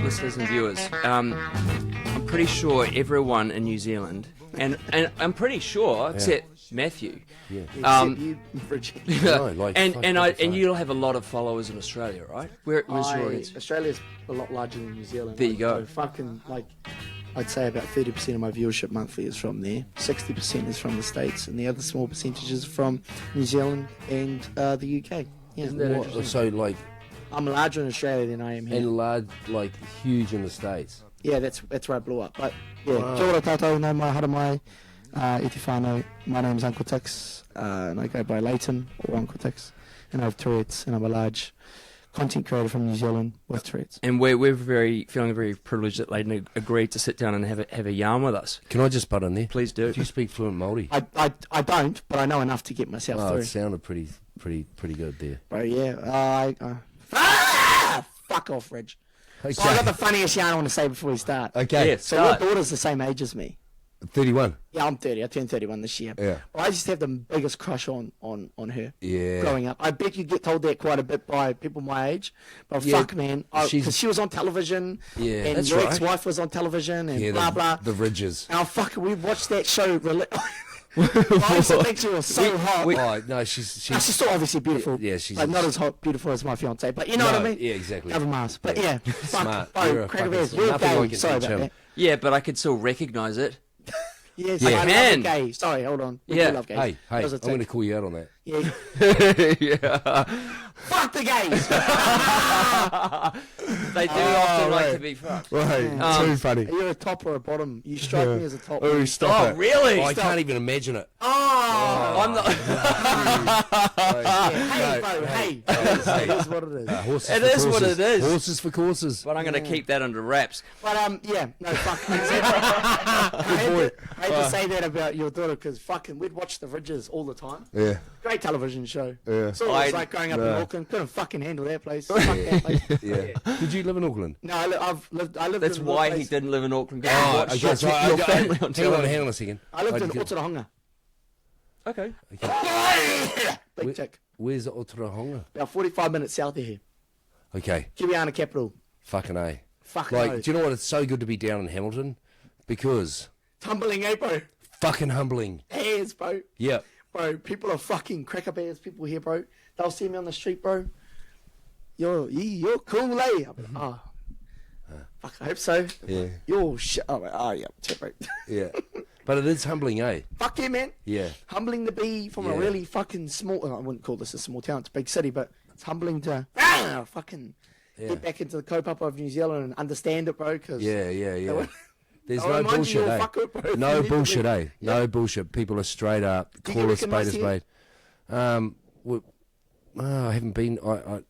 Listeners and viewers, I'm pretty sure everyone in New Zealand, and I'm pretty sure, except Matthew, Except you, Bridget. and you'll have a lot of followers in Australia, right? Where's your audience? Australia's a lot larger than New Zealand. There you go. So fucking, like, I'd say about 30% of my viewership monthly is from there. 60% is from the States, and the other small percentage is from New Zealand and the UK. Yeah. Isn't that interesting? So, like, I'm larger in Australia than I am here. and large, like, huge in the States. Yeah, that's where I blew up. But yeah, kia ora tātou, nau mai, hara mai, iti whānau. My name's Uncle Tex, and I go by Leighton or Uncle Tex, and I have Tourette's, and I'm a large content creator from New Zealand with Tourette's. And we're feeling very privileged that Leighton agreed to sit down and have a yarn with us. Can I just butt in there? Please do. Do you speak fluent Māori? I don't, but I know enough to get myself Oh, through. it sounded pretty good there. Bro, yeah. Fuck off, Reg. Okay. So I got the funniest yarn I want to say before we start. Okay. Yeah, So your start. daughter's the same age as me. 31. Yeah, I'm 30. I turned 31 this year. Yeah. But I just have the biggest crush on her. Yeah. Growing up, I bet you get told that quite a bit by people my age. But Yeah, fuck, man, because she was on television. Yeah, and that's your right. ex-wife was on television, and Yeah, blah blah. the Ridges. Oh fuck, we watched that show. I used to think she was so hot. Oh, no, she's No, she's still obviously beautiful. Yeah, she's like, not as hot, beautiful as my fiance, but you know what I mean. Yeah, exactly. Cover Mars, but yeah, fuck, Smart. bro, You're a crack of fucking- ass. You're nothing gay. like it, Sorry Jim. about that. Yeah, but I could still recognise it. Yes, Yeah. I love Man. it gay. Sorry, hold on. We Yeah. do love gays. Hey, That was a I'm going to tick. call you out on that. Yeah. Yeah. Fuck the gays. They do often like to be fucked. Right, too funny. You're a top or a bottom. You strike me as a top. Oh, stop Oh, it. really? Oh, I Stop. can't even imagine it. Oh, I'm not. hey, bro, hey. It is what it is. Horses It for is what courses. it is. Horses for courses. But I'm going to keep that under wraps. But yeah, no, fuck. I had to say that about your daughter because fucking we'd watch The Ridges all the time. Yeah. Great television show. Yeah. So it was like growing up in Auckland. Couldn't fucking handle that place. Fuck that place. Yeah. Did you live in Auckland? No, I lived That's in why a he place. didn't live in Auckland. Go Oh, and watch okay, so your family on television. hang on a second. I lived in get- Otorohanga. Okay. Big tick. Where's Otorohanga? About 45 minutes south of here. Okay. Kiwiana capital. Fucking A. Fucking Like, no. do you know what? It's so good to be down in Hamilton because Tumbling, eh, bro? fucking humbling. Airs, bro. Yeah. Bro, people are fucking cracker bears, people here, bro. They'll see me on the street, bro. You're cool, eh? I'm like, oh. Fuck, I hope so. Yeah. You're shit. Oh, yeah, tip, bro. Yeah. But it is humbling, eh? Fuck yeah, man. Yeah. Humbling to be from a Yeah. really fucking small, I wouldn't call this a small town, it's a big city, but it's humbling to fucking Yeah. get back into the kaupapa of New Zealand and understand it, bro, because Yeah, yeah, yeah. won't- There's I'll no remind you, bullshit, you'll eh? fuck it, bro, if you No need to bullshit, be. eh? No bullshit. People are straight up. Do you Call a get spade a recognised spade. I haven't been.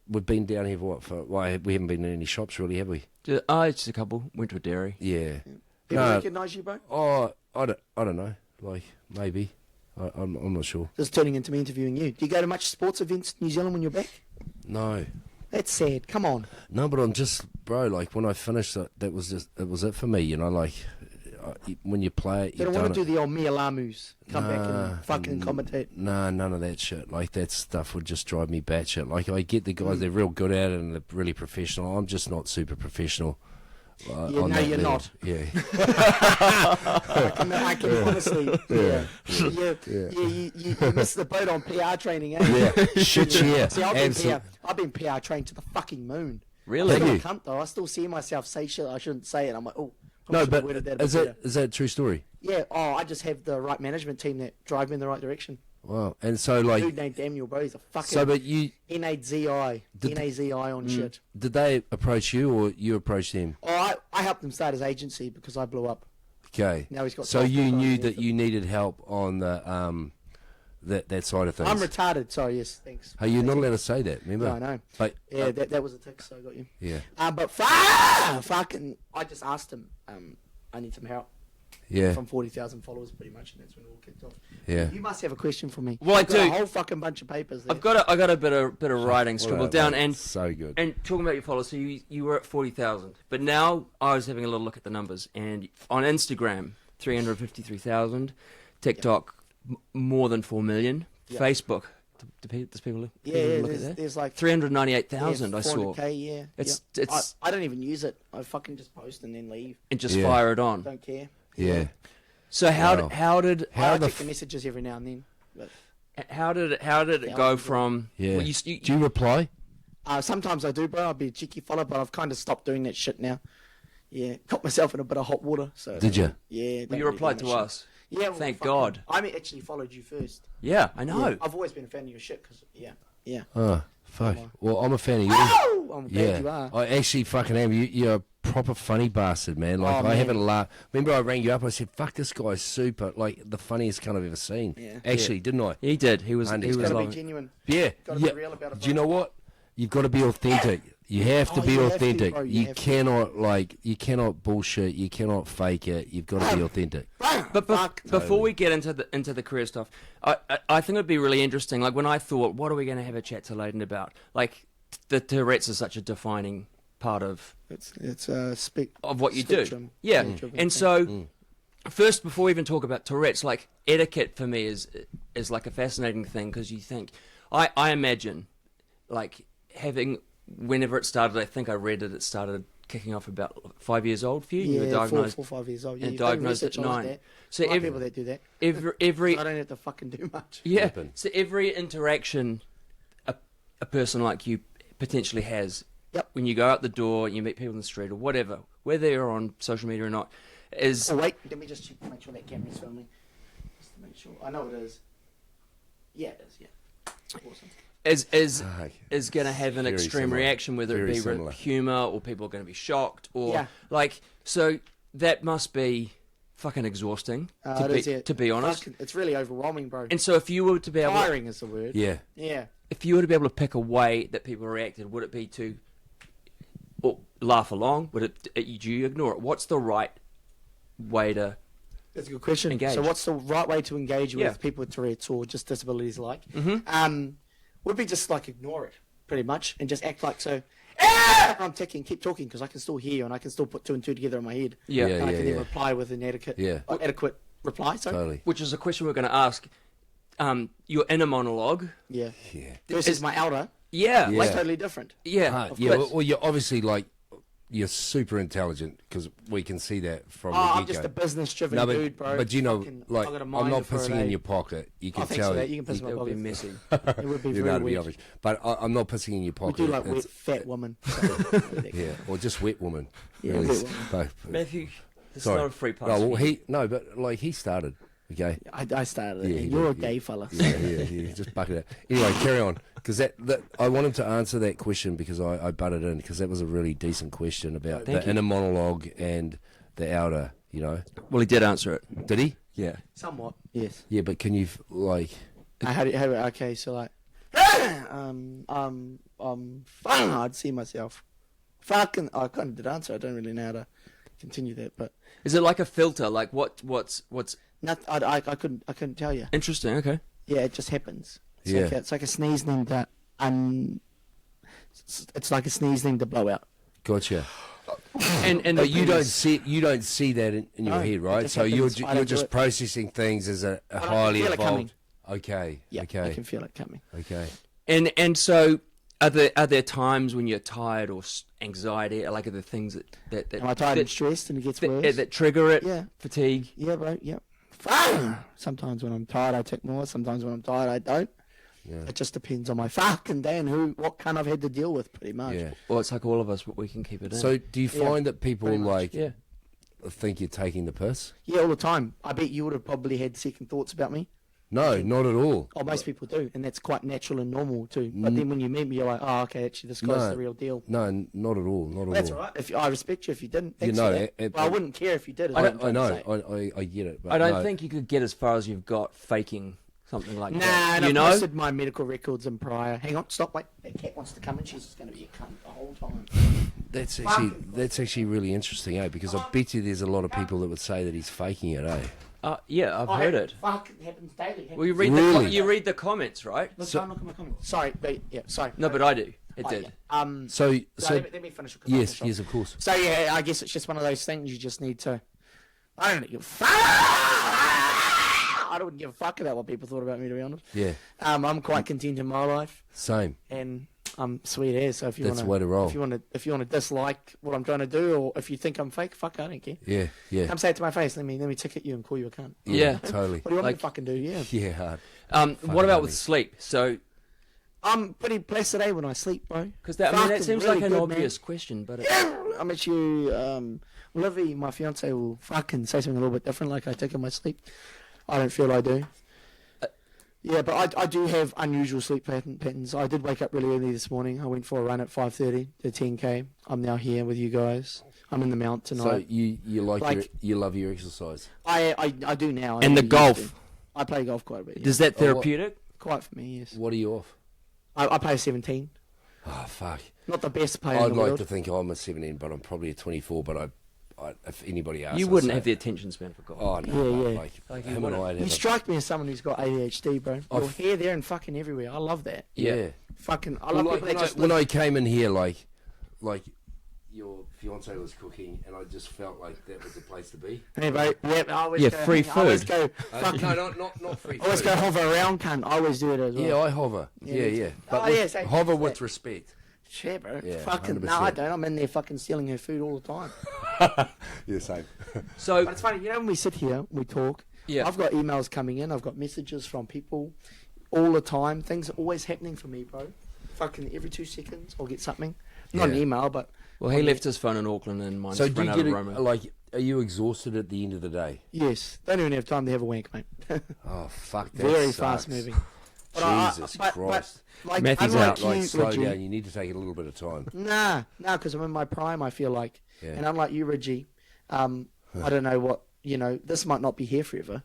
We've been down here for what? We haven't been in any shops really, have we? Just a couple. Went to a dairy. Yeah. People No. recognise you, bro? Oh, I don't know. Like maybe. I'm not sure. This is turning into me interviewing you. Do you go to much sports events in New Zealand when you're back? No. That's sad. Come on. No, but I'm just, bro. Like when I finished it was it for me. You know, like when you play it, They you don't want to do the old Mia Lamus. Come back Nah, and fucking commentate. Nah, none of that shit. Like that stuff would just drive me batshit. Like I get the guys, they're real good at it and they're really professional. I'm just not super professional. Yeah, on no, that you're level. not. Yeah. I can honestly. Yeah. You missed the boat on PR training, eh? Yeah. Shit, yeah. See, I've Absolute- been PR trained to the fucking moon. Really? I'm Have still a you? cunt though. I still see myself say shit I shouldn't say, and I'm like, oh. No, should've but worded that a is bit that a true story? better. Yeah. Oh, I just have the right management team that drive me in the right direction. Wow. And so like, Dude named Daniel, bro. He's a fucking so but you N-A-Z-I on shit. did they approach you or you approached them? Oh, I helped him start his agency because I blew up. Okay. Now he's got So 12 you full-time knew workers. that you needed help on the that side of things. I'm retarded. Sorry, yes, thanks. Hey, you're not allowed to say that. Remember? No, I know. But Yeah, that was a tick, so I got you. yeah. But fucking, I just asked him, I need some help Yeah. from 40,000 followers, pretty much, and that's when it all kicked off. Yeah. You must have a question for me. Well, I I've got do. a whole fucking bunch of papers there. I got a bit of writing scribbled down, and so good. and talking about your followers. So you were at 40,000, but now I was having a little look at the numbers, and on Instagram 353,000, TikTok more than 4 million, Yep. Facebook Does people look? Yeah, people yeah, look at that? there's like 398,000. I saw. 400K, yeah. It's I don't even use it. I fucking just post and then leave. and just Yeah. fire it on. Don't care. Yeah. So Wow. how did I check the messages every now and then. But how did it go from? Yeah. Well, Do you reply? sometimes I do, bro. I'll be a cheeky fella, but I've kind of stopped doing that shit now. Yeah, got myself in a bit of hot water. So Did you? Yeah. don't you really replied do to that us? shit. Yeah. Well, Thank fucking- God. I actually followed you first. Yeah, I know. Yeah, I've always been a fan of your shit because yeah. Oh, fuck. Well, I'm a fan of you. Oh, I'm glad Yeah, you are. I actually fucking am. You're a proper funny bastard, man. Like, Oh, I man. haven't laughed. Remember, I rang you up. I said, "Fuck, this guy's super. Like the funniest cunt I've ever seen." Yeah. Actually, didn't I? He did. He was. Andy, He it's was Gotta be loving. genuine. Yeah. Gotta yeah. be real about it. Do you know what? You've got to be authentic. You have to Oh, be you have to, authentic. bro, you you have to. cannot you cannot bullshit. You cannot fake it. You've got to be authentic. But before we get into the career stuff, I think it'd be really interesting. Like when I thought, what are we going to have a chat to Leighton about? Like the Tourette's is such a defining part of It's a of what you spectrum. do. Yeah, Spectrum and thing. so first, before we even talk about Tourette's, like etiquette for me is like a fascinating thing because you think I imagine like having whenever it started. I think I read it started kicking off about 5 years old for you. You were Yeah, diagnosed 4 or 5 years old. Yeah, and you've done diagnosed at research on 9. that. So I like people that do that. every I don't have to fucking do much. yeah. Happen. So every interaction a person like you potentially has. Yep. When you go out the door, you meet people in the street or whatever, whether you're on social media or not, is Oh wait, let me just check to make sure that camera's filming. Just to make sure. I know it is. Yeah, it is. Yeah. Awesome. Fuck. is going to have an Very extreme similar. reaction, whether Very it be similar. humour or people are going to be shocked or Yeah. like. So that must be fucking exhausting It is, yeah. to be honest. Fucking- it's really overwhelming, bro. And so if you were to be able, Tiring is the word. Yeah. Yeah. if you were to be able to pick a way that people reacted, would it be to or laugh along? Would it? Do you ignore it? What's the right way to? That's a good question. Engage. So, what's the right way to engage with Yeah. people with Tourette's or just disabilities alike? Mm-hmm. Would be just like ignore it, pretty much, and just act like so. "Ah!" I'm ticking, keep talking because I can still hear you and I can still put 2 and 2 together in my head. Yeah. Yeah, And I can then yeah. reply with an adequate, Yeah. adequate reply. Sorry. Totally. Which is a question we're going to ask. Your inner monologue. Yeah. Yeah. Versus my outer, Yeah. Yeah. like totally different. Yeah. Of yeah. course. Well, you're obviously like you're super intelligent because we can see that from Oh, the I'm get-go. just a business-driven No, dude, bro. but you know, Fucking- like I got a I'm mind not for it, pissing in eh? your pocket. You can Oh, thanks tell. for that. You can piss in my It would be pocket. messy. It would be You're very not to be weird. obvious, but I'm not pissing in your We pocket. do like wet, It's- fat woman. Yeah, or just wet woman. Yeah, Really. wet woman. Both. Matthew, it's Sorry. not a free pass. No, well, for you. but like he started. Okay. I started it. Yeah, he You're a did, gay fella. Yeah. Just bucket it. Anyway, carry on. Because that I want him to answer that question because I butted in because that was a really decent question about Thank the you. inner monologue and the outer. You know, Well, he did answer it. did he? Yeah. Somewhat, yes. Yeah, but can you like? I had it. Okay, so like, I'd see myself. Fucking, I kind of did answer. I don't really know how to continue that, but Is it like a filter? Like what's not. I couldn't tell you. interesting? Okay. Yeah, it just happens. It's Yeah. it's like a sneeze named it's like a sneeze named a blowout. Gotcha. And But you don't see that in your No, head, it right? just So you're happens. I don't do just it. processing things as a can highly feel it coming. evolved. Okay. Yeah, I Okay. can feel it coming. Okay. And so are there times when you're tired or anxiety? Like are there things that Am I tired that, and stressed and it gets that, worse? that trigger it? Yeah. Fatigue. Yeah, bro. Yeah. Sometimes when I'm tired, I take more. Sometimes when I'm tired, I don't. Yeah. It just depends on my fucking day and what kind I've had to deal with, pretty much. Yeah. Well, it's like all of us, but we can keep it in. So do you Yeah, find that people pretty much, like yeah. think you're taking the piss? Yeah, all the time. I bet you would have probably had second thoughts about me. No, not at all. Oh, most people do, and that's quite natural and normal too. But then when you meet me, you're like, oh, okay, actually, this guy's No. the real deal. No, not at all. Not at That's all. all right. If I respect you if you didn't. You Thanks know, for that. Well, I wouldn't care if you did. is I what I'm I trying to know. say. I get it. But I don't no. think you could get as far as you've got faking something like Nah, that. and You I've know? posted my medical records in prior. Hang on, stop, wait. That cat wants to come in. She's just going to be a cunt the whole time. That's actually really interesting, eh? Because I bet you there's a lot of people that would say that he's faking it, eh? Yeah, I've heard it. Fuck, it happens daily. Well, you read Really? you read the comments, right? Look, So- don't look at my comments. Sorry, but, yeah, sorry. No, but I do. It Oh, did. yeah. So let me finish. 'Cause I'm yes, shocked. yes, of course. So yeah, I guess it's just one of those things you just need to. I don't know. I don't give a fuck about what people thought about me, to be honest. Yeah. I'm quite content in my life, Same. and I'm sweet as. So if you That's the way to roll. if you want to dislike what I'm trying to do, or if you think I'm fake, fuck, I don't care. Yeah. Yeah. Come say it to my face. Let me ticket you and call you a cunt. Yeah. Totally. What do you want me Like- to fucking do? Yeah. Yeah. Hard. What about with sleep? So, I'm pretty blessed today when I sleep, bro. because that, I mean, that Fucking seems really like an good, obvious question, but it, I met you, Livy, my fiance, will fucking say something a little bit different, like I take in my sleep. I don't feel I do. Yeah, but I do have unusual sleep patterns. I did wake up really early this morning. I went for a run at 5:30, the 10K. I'm now here with you guys. I'm in the mount So tonight. you Like- you love your exercise. I do now. I And the never used golf. to. I play golf quite a bit. Yeah. is that Oh, what- therapeutic? Quite for me, yes. What are you off? I play 17. Oh fuck. Not the best player in I'd the like world. to think I'm a 17, but I'm probably a 24. But I if anybody asks, You wouldn't have the attention span for golf. Oh no. Yeah, yeah. Like you him and wouldn't. I'd You have. strike me as someone who's got ADHD, bro. Your I've- hair there and fucking everywhere. I love that. Yeah. Fucking, I Well, love like, people that just when I came in here, like your fiance was cooking, and I just felt like that was the place to be. Hey, bro. Yeah, I always Yeah, go, free I always food. go, fucking, No, not free. I always food. go hover around, cunt. I always do it as well. Yeah, I hover. Yeah, Yeah, me yeah. too. But Oh, yeah, same. hover That's with it. respect. Shit, bro. Yeah, Fucking, 100%. no, I don't. I'm in there fucking stealing her food all the time. Yeah, same. So, But it's funny, you know, when we sit here, we talk. yeah. I've got emails coming in. I've got messages from people all the time. Things are always happening for me, bro. Fucking every 2 seconds, I'll get something. Not an Yeah. email, but Well, he left his phone in Auckland and mine's So do run you out get of it, Roma. like? Are you exhausted at the end of the day? yes, don't even have time to have a wank, mate. Oh fuck! That Very sucks. fast moving. Jesus Christ! like, Matthew's unlike out, Like you, slow Reggie, down. You need to take a little bit of time. Nah, because I'm in my prime, I feel like. Yeah. And unlike you, Reggie, I don't know what, this might not be here forever.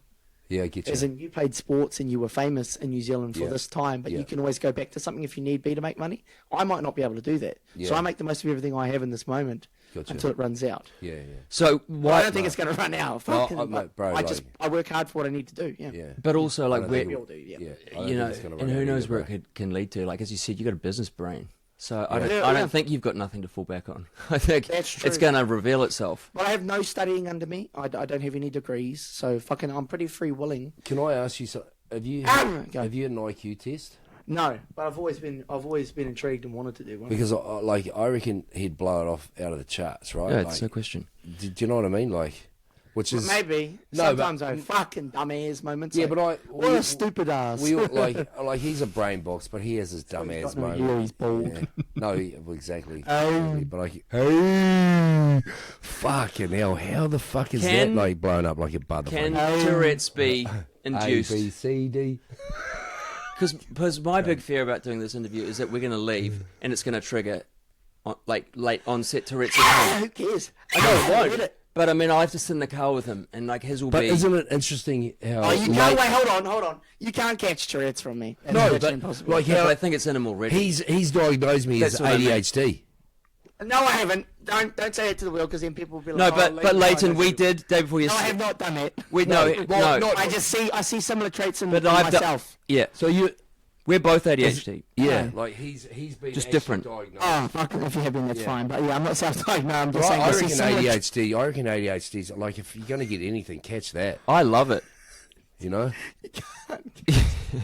Yeah, I get you. As in, you played sports and you were famous in New Zealand for Yeah. this time, but Yeah. you can always go back to something if you need be to make money. I might not be able to do that. So Yeah. I make the most of everything I have in this moment Gotcha. until it runs out. Yeah, yeah, So, Well, I why? don't think it's going to run out. No, Fucking, mate, bro, I work hard for what I need to do. Yeah. yeah. But also, like, I don't where, think We it- all do, yeah. Yeah, I don't you know, think it's gonna and run who out knows either, where bro. it can lead to. Like, as you said, you got a business brain. So I Yeah. don't, Yeah, I yeah. don't think you've got nothing to fall back on. I think That's true. it's going to reveal itself. But I have no studying under me. I don't have any degrees. So fucking, I'm pretty free willing. Can I ask you something? Have you Go. have you had an IQ test? No, but I've always been intrigued and wanted to do one. Because I reckon he'd blow it off out of the charts, right? Yeah, like, it's no question. do you know what I mean? Like, which is Maybe. No, but- Sometimes I fucking dumbass moments. yeah, like, but what a stupid ass. we all, like he's a brain box, but he has his dumb He's ass got no moment. hair, he's bald. Yeah. No, well, exactly. Oh. But like, hey, fucking hell, how the fuck is Can- that like blown up like a butterfly? Can Tourette's be induced? A, B, C, D. Because my big fear about doing this interview is that we're going to leave and it's going to trigger late onset Tourette's syndrome. Who cares? I know it Get won't. it. But I mean, I have to sit in the car with him and like his will But be. isn't it interesting how? Oh, you late- can't wait. Hold on. You can't catch Tourette's from me. That's No, virtually but impossible. like Yeah, how but I think it's in him already. he's diagnosed me That's as what I mean. ADHD. No, I haven't. Don't say it to the wheel because then people will be No, like, but Leighton, we No, did day before I yesterday. have not done it. We no, well, no. not- I see similar traits in But I've done- myself. Yeah, So we're both ADHD. yeah, No. like he's been Just actually different. Diagnosed. Oh, fuck, if you have been, that's Yeah. fine. But yeah, I'm not self-diagnosed. No, I'm just Well, saying. I see reckon similar- ADHD. I reckon ADHD's like if you're going to get anything, catch that. I love it. You know?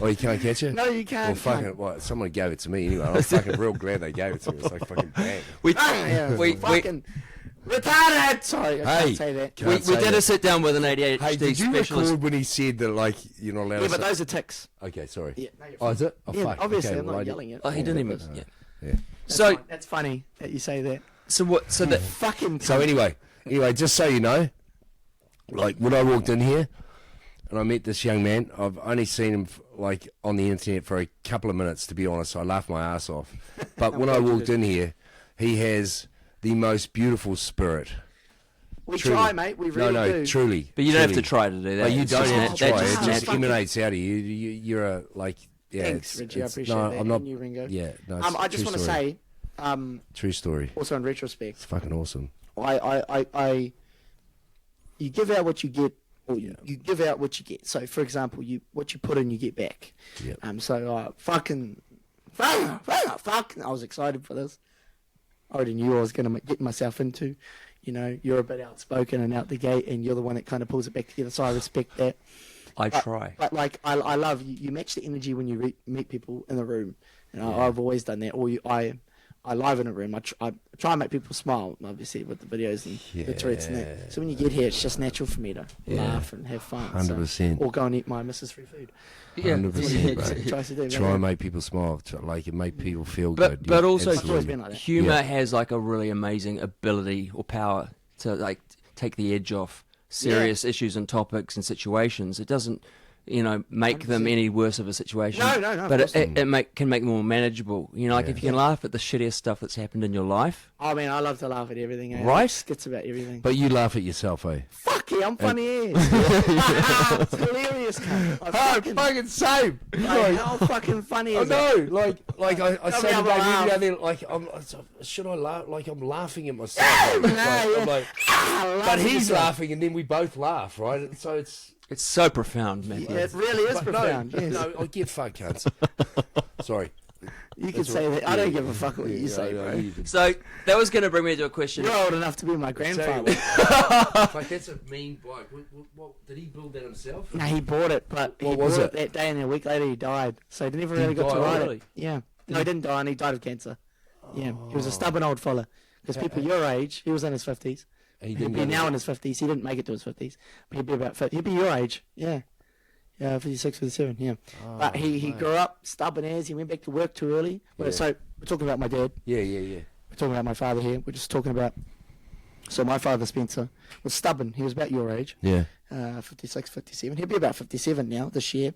Oh, you can't catch it? No, you can't. Well, fucking, well, someone gave it to me anyway. I'm fucking real glad they gave it to me. It's like fucking bang. We Yeah, we fucking retarded. Sorry, I Hey. can't say that. Can't we say did that. a sit down with an ADHD Hey, did you specialist. record when he said that, like, you're not allowed Yeah, to but say... those are ticks. Okay, sorry. Yeah, no, you're Oh, fine. is it? Oh, Yeah, fuck. obviously, okay, I'm well, not I did- yelling it. Oh, he didn't even. Yeah. Yeah. That's So fine. That's funny that you say that. so what? So that Fucking. So anyway, just so you know, like when I walked in here and I met this young man, I've only seen him like on the internet for a couple of minutes, to be honest. So I laughed my ass off. But when I walked in here, he has the most beautiful spirit. we Truly. try, mate. We really no, do. truly. but you don't have truly. to try to do that. Like, you It's don't just have nat- to try. that It just just nat- emanates out of you. You're a like. Yeah, Thanks, Richie. I appreciate no, that. I'm not. And you, Ringo. Yeah, no. It's I just true want to story. say, True story. also in retrospect, It's fucking awesome. you give out what you get, or you give out what you get. So, for example, what you put in, you get back. Yep. Fucking, I was excited for this. I already knew I was going to get myself into. You know, you're a bit outspoken and out the gate, and you're the one that kind of pulls it back together. So I respect that. I try. But like, I love you match the energy when you meet people in the room, and I've always done that. I live in a room. I try and make people smile, obviously, with the videos and the Tourette's and that. So when you get here, it's just natural for me to laugh and have fun. 100%. Or go and eat my missus free food. 100%. Try and make people smile. Like, it make people feel good. But also, like humour has like a really amazing ability or power to like take the edge off serious issues and topics and situations. It doesn't, make 100%. them any worse of a situation. No. But it can make them more manageable. Like if you can laugh at the shittiest stuff that's happened in your life. I mean, I love to laugh at everything. Eh? Right? Skits about everything. But you laugh at yourself, eh? Fuck yeah, I'm funny as. It's hilarious, cunt. Fucking same. Like, how fucking funny is it? I know, like I say Come today, on, maybe laugh. then, like, should I laugh? Like, I'm laughing at myself. Like, I'm like, but he's laughing, and then we both laugh, right? So It's so profound, Matthew. Yeah, it really is but profound. No, yes. no, I get fucked, cunts. Sorry. You can say that. I don't give a fuck what you say, bro. So that was going to bring me to a question. You're old enough to be my grandfather. Like, that's a mean bike. What, did he build that himself? No, he bought it, but he What bought was it it? that day, and a week later he died. So he never Did really he got to die ride early? it. Yeah. No, he didn't die, and he died of cancer. Yeah. He was a stubborn old fella. Because people your age, he was in his 50s. He He'd be now in his 50s. He didn't make it to his 50s. But he'd be about 50. He'd be your age. Yeah. Yeah, 56, 57, yeah. But he grew up stubborn as. He went back to work too early. Yeah. So we're talking about my dad. Yeah. We're talking about my father here. We're just talking about... So my father, Spencer, was stubborn. He was about your age. Yeah. 56, 57. He'll be about 57 now, this year.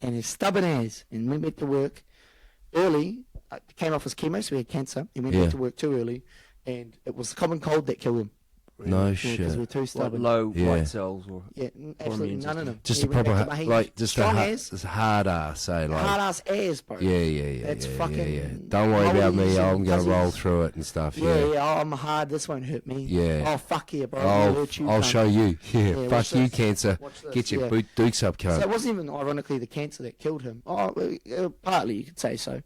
And he's stubborn as. And went back to work early. Came off his chemo, so he had cancer. He went back to work too early. And it was the common cold that killed him. No Because shit. we're too Like stubborn. low Yeah. white cells or Absolutely immune none of them. Just He a went proper, back to my- like, just a strong hard, as. just a hard ass, say, like. Hard ass as, bro. Yeah. It's fucking- yeah. Don't worry How about old are me. you, I'm gonna roll cousins? through it and stuff. Yeah, Yeah. oh, I'm hard. This won't hurt me. Yeah. Oh, fuck yeah, bro. I'll hurt you, I'll cunt. show you. Yeah. watch Fuck you, this. cancer. Watch this, Get your yeah. boot dukes up, So cunt. it wasn't even ironically the cancer that killed him. Oh, well, partly you could say so,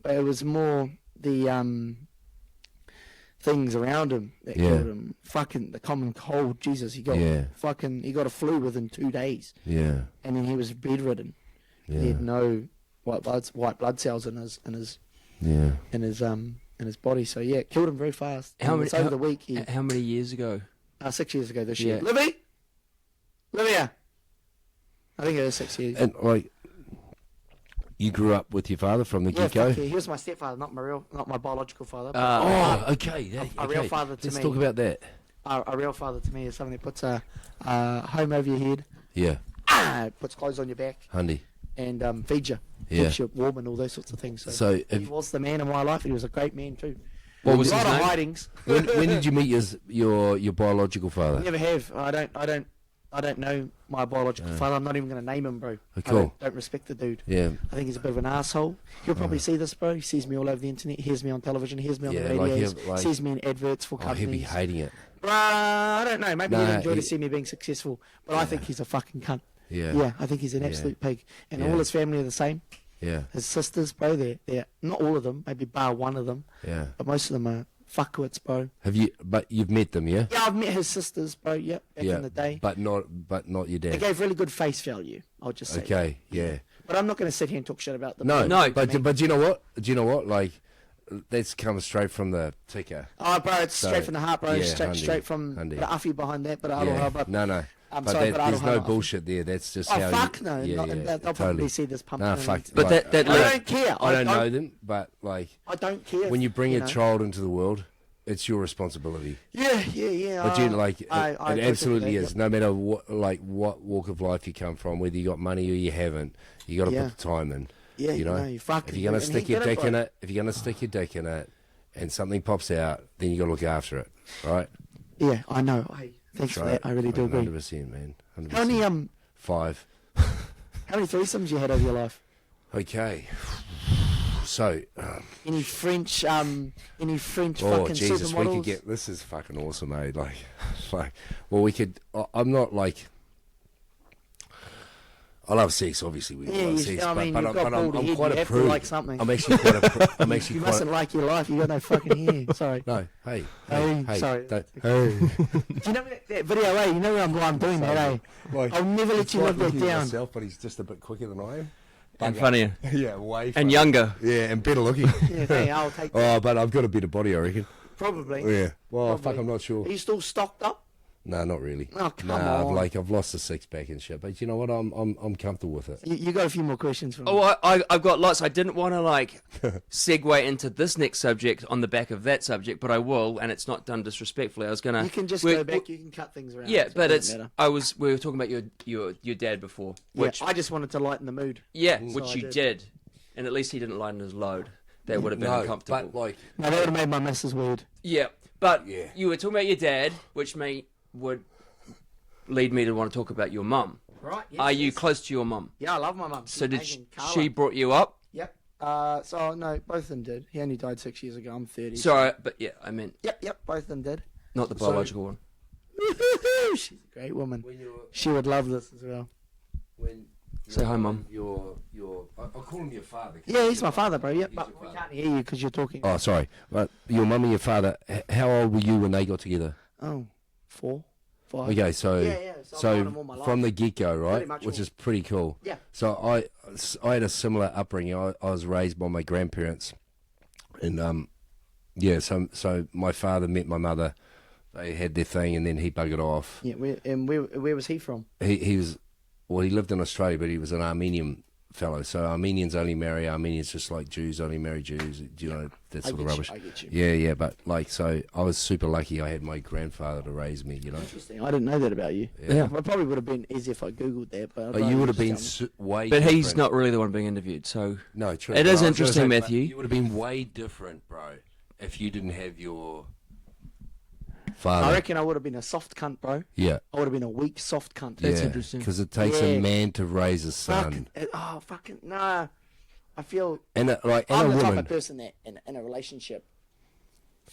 but it was more the things around him that killed him. Fucking the common cold. Jesus, he got he got a flu within 2 days, Yeah. and then he was bedridden. Yeah. He had no white blood cells in his Yeah. in his body. So yeah, it killed him very fast. How And many- it's over how- the week? He, how many years ago? 6 years ago this Yeah. year. Livia. I think it was 6 years. And like, you grew up with your father from the Yeah, get-go. fuck yeah, he was my stepfather, not my biological father. but Oh, okay. a real father to Let's me. talk about that. a real father to me is someone that puts a home over your head, Yeah. puts clothes on your back, Hundy. and feeds you, Yeah. keeps you warm and all those sorts of things. So, he if, was the man in my life, and he was a great man too. What was a lot his of name? hidings. when did you meet your biological father? Never have. I don't know my biological father. I'm not even going to name him, bro. Oh, cool. I don't respect the dude. Yeah. I think he's a bit of an asshole. He'll probably see this, bro. He sees me all over the internet. He hears me on television. He hears me on the Yeah, like radios. he'll, like- Sees me in adverts for Oh, he'll be companies. hating it. Bruh, I don't know. Maybe he'd Nah, enjoy to he- see me being successful. But I think he's a fucking cunt. Yeah. Yeah, I think he's an Yeah. absolute pig. And Yeah. all his family are the same. Yeah. His sisters, bro, they're not all of them, maybe bar one of them, Yeah. but most of them are fuckwits, bro. But you've met them, yeah? Yeah, I've met his sisters, bro. Yep, back Yeah. in the day. But not your They dad. gave really good face value. I'll just say. Okay. Yeah. But I'm not going to sit here and talk shit about them. No. No, But you know what? Do you know what? Like, that's come straight from the ticker. Oh, bro, it's So, straight from the heart, bro. yeah, straight from Hundy. the uffy behind that. But I don't Yeah. know. But No. I'm But sorry, but I there's don't no know. bullshit there. That's just Oh how. fuck no! Yeah. Not, Yeah. they'll probably Totally. see this pump. No, fuck. But like, that I don't care. I don't know them, but like, I don't care. when you bring you a know. child into the world, it's your responsibility. Yeah. But you like, I it totally absolutely agree, is. No matter what walk of life you come from, whether you got money or you haven't, you got to Yeah. put the time in. Yeah, you know, you fucking if you're gonna do. And stick he your did it, dick in bro. it, if you're gonna stick your dick in it, and something pops out, then you got to look after it, right? Yeah, I know. Thanks for that. I really do agree. 100%, man. 100%. How many 5. how many threesomes you had over your life? Okay. So, Any French oh fucking Jesus, we could supermodels? get. This is fucking awesome, mate. Like, well, we could. I'm not like. I love sex, obviously. We Yeah, love sex, I mean, you've got bald head, quite you a have to prude. like something. I'm actually quite a. I'm actually You quite. mustn't like your life. You got no fucking hair. Sorry. No, hey, Sorry. don't, hey. Do you know that video? Eh? You know why I'm doing that? Eh? Like, I'll never let you live that looking at down. myself, but he's just a bit quicker than I am. And funnier. Yeah, way. And funnier. younger. Yeah, and better looking. Yeah, hey, I'll take that. Oh, but I've got a better body, I reckon. Probably. Yeah. Well, Probably. fuck, I'm not sure. Are you still stocked up? No, not really. Oh, come nah, on. I've lost the six pack and shit. But you know what? I'm comfortable with it. You got a few more questions for me. Oh, I've got lots. I didn't want to like segue into this next subject on the back of that subject, but I will, and it's not done disrespectfully. I was gonna. You can just go back. You can cut things around. Yeah, so but it it's. doesn't matter. We were talking about your dad before, which I just wanted to lighten the mood. which I you did, and at least he didn't lighten his load. That would have been No, uncomfortable. but like, No, that would have made my missus weird. Yeah, but Yeah. you were talking about your dad, which would lead me to want to talk about your mum. Right. Yes, Are you yes. close to your mum? Yeah, I love my mum. So did Amazing. Carla. she brought you up? Yep. So no, both of them did. He only died 6 years ago. I'm 30. Sorry, but yeah, I meant Yep. Both of them did. not the biological one. She's a great woman. She would love this as well. when Say hi, Mum. I'll call him your father. Yeah, he's my father, bro. Yep, He's but your we father. can't hear you because you're talking. Oh, sorry. But your mum and your father, how old were you when they got together? Oh, 4, 5. Okay, so Yeah. So I've known them all my from life. the get-go, right, Pretty much which all. is pretty cool. Yeah. So I had a similar upbringing. I was raised by my grandparents, and yeah. So my father met my mother. They had their thing, and then he buggered off. Yeah, where was he from? He was, well, he lived in Australia, but he was an Armenian fellow. So Armenians only marry Armenians, just like Jews only marry Jews. Do you know that sort of rubbish? I get you. Yeah. But like, so I was super lucky. I had my grandfather to raise me. You know. Interesting. I didn't know that about you. Yeah. It probably would have been easy if I googled that, but But you would have been way. But he's different. not really the one being interviewed, so No, true. It But is I was gonna interesting, say, but Matthew. You would have been way different, bro, if you didn't have your I father. reckon I would have been a soft cunt, bro. Yeah, I would have been a weak, soft cunt. That's interesting. because it takes Yeah. a man to raise a son, Fucking nah. I feel and a, like and I'm a the type woman. of person that in a relationship,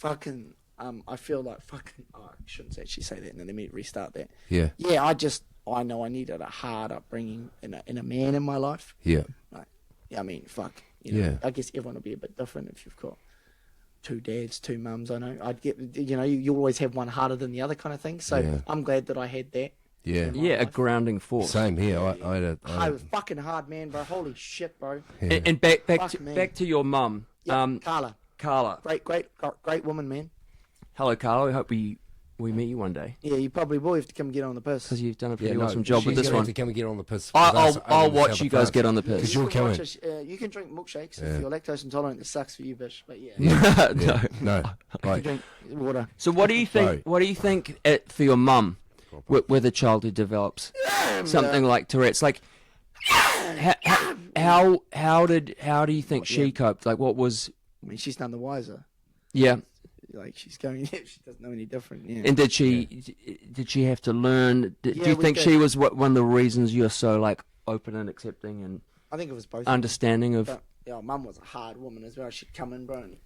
I feel like oh, I shouldn't actually say that. No, let me restart that. Yeah, Yeah, I know I needed a hard upbringing in a man in my life. yeah, Like, yeah, I mean, you know, Yeah. I guess everyone will be a bit different if you've got 2 dads, 2 mums. I know I'd get, you know, you always have one harder than the other kind of thing. So Yeah. I'm glad that I had that. yeah. in my yeah, a life. grounding force. Same here. I had I was fucking hard, man, bro. Holy shit, bro. yeah. And back Fuck me. back to your mum, Yeah, Carla, Carla. great woman, man. Hello, Carla. I hope we meet you one day Yeah, you probably will have to come get on the piss. because you've done a pretty Yeah, no, awesome job with she's this gonna one. have to come and get on the piss. I'll watch you guys get on the Because piss. you're You can coming. watch us, you can drink milkshakes Yeah. if you're lactose intolerant. It sucks for you, bitch. But yeah, No. No, you like drink water. So what do you think? Right. What do you think for your mum with a child who develops something like Tourette's? Like, how do you think she coped? Like, what was? I mean, she's none the wiser. Yeah, Like she's going, she doesn't know any different. Yeah. and did she have to learn? Do Yeah, you we think did. she was one of the reasons you're so like open and accepting and I think it was both. understanding of? But yeah, mum was a hard woman as well. She'd come in, bro, and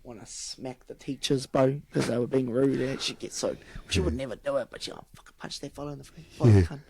want to smack the teachers, bro, because they were being rude. And she'd get so. She would never do it, but she'd fucking punch that fellow in the face. Cunt.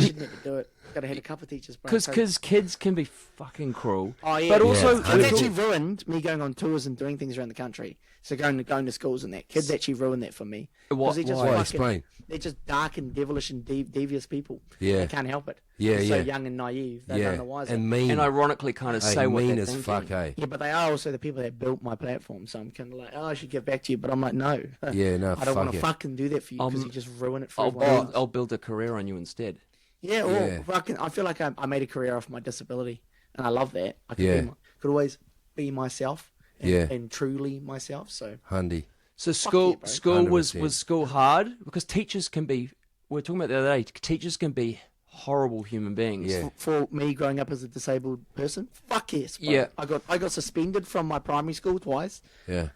She'd never do it. Gotta hit a couple of teachers, bro. Because kids can be fucking cruel. Oh yeah, But also, kids actually ruined me going on tours and doing things around the country. So going to schools and that, kids actually ruined that for me. 'Cause they're just Why? fucking- Explain. They're just dark and devilish and devious people. Yeah. They can't help it. Yeah, They're so yeah. young and naive. They're Yeah, none the wiser. and mean. and ironically, kind of Hey, say what mean they're as thinking. fuck, eh? Yeah, but they are also the people that built my platform. So I'm kind of like, oh, I should give back to you, but I'm like, no. Yeah, no, I don't want fuck to it. fucking do that for you because you just ruin it for I'll everyone build, else. I'll build a career on you instead. Yeah, or Yeah. fucking, I feel like I made a career off my disability, and I love that. I could, Yeah. could always be myself and, Yeah. and truly myself. So Hundy. So yeah, school bro. school was 100%. school hard because teachers can be. We were talking about the other day. Teachers can be horrible human beings. Yeah. for me growing up as a disabled person, fuck yes. Bro. Yeah. I got suspended from my primary school twice. Yeah.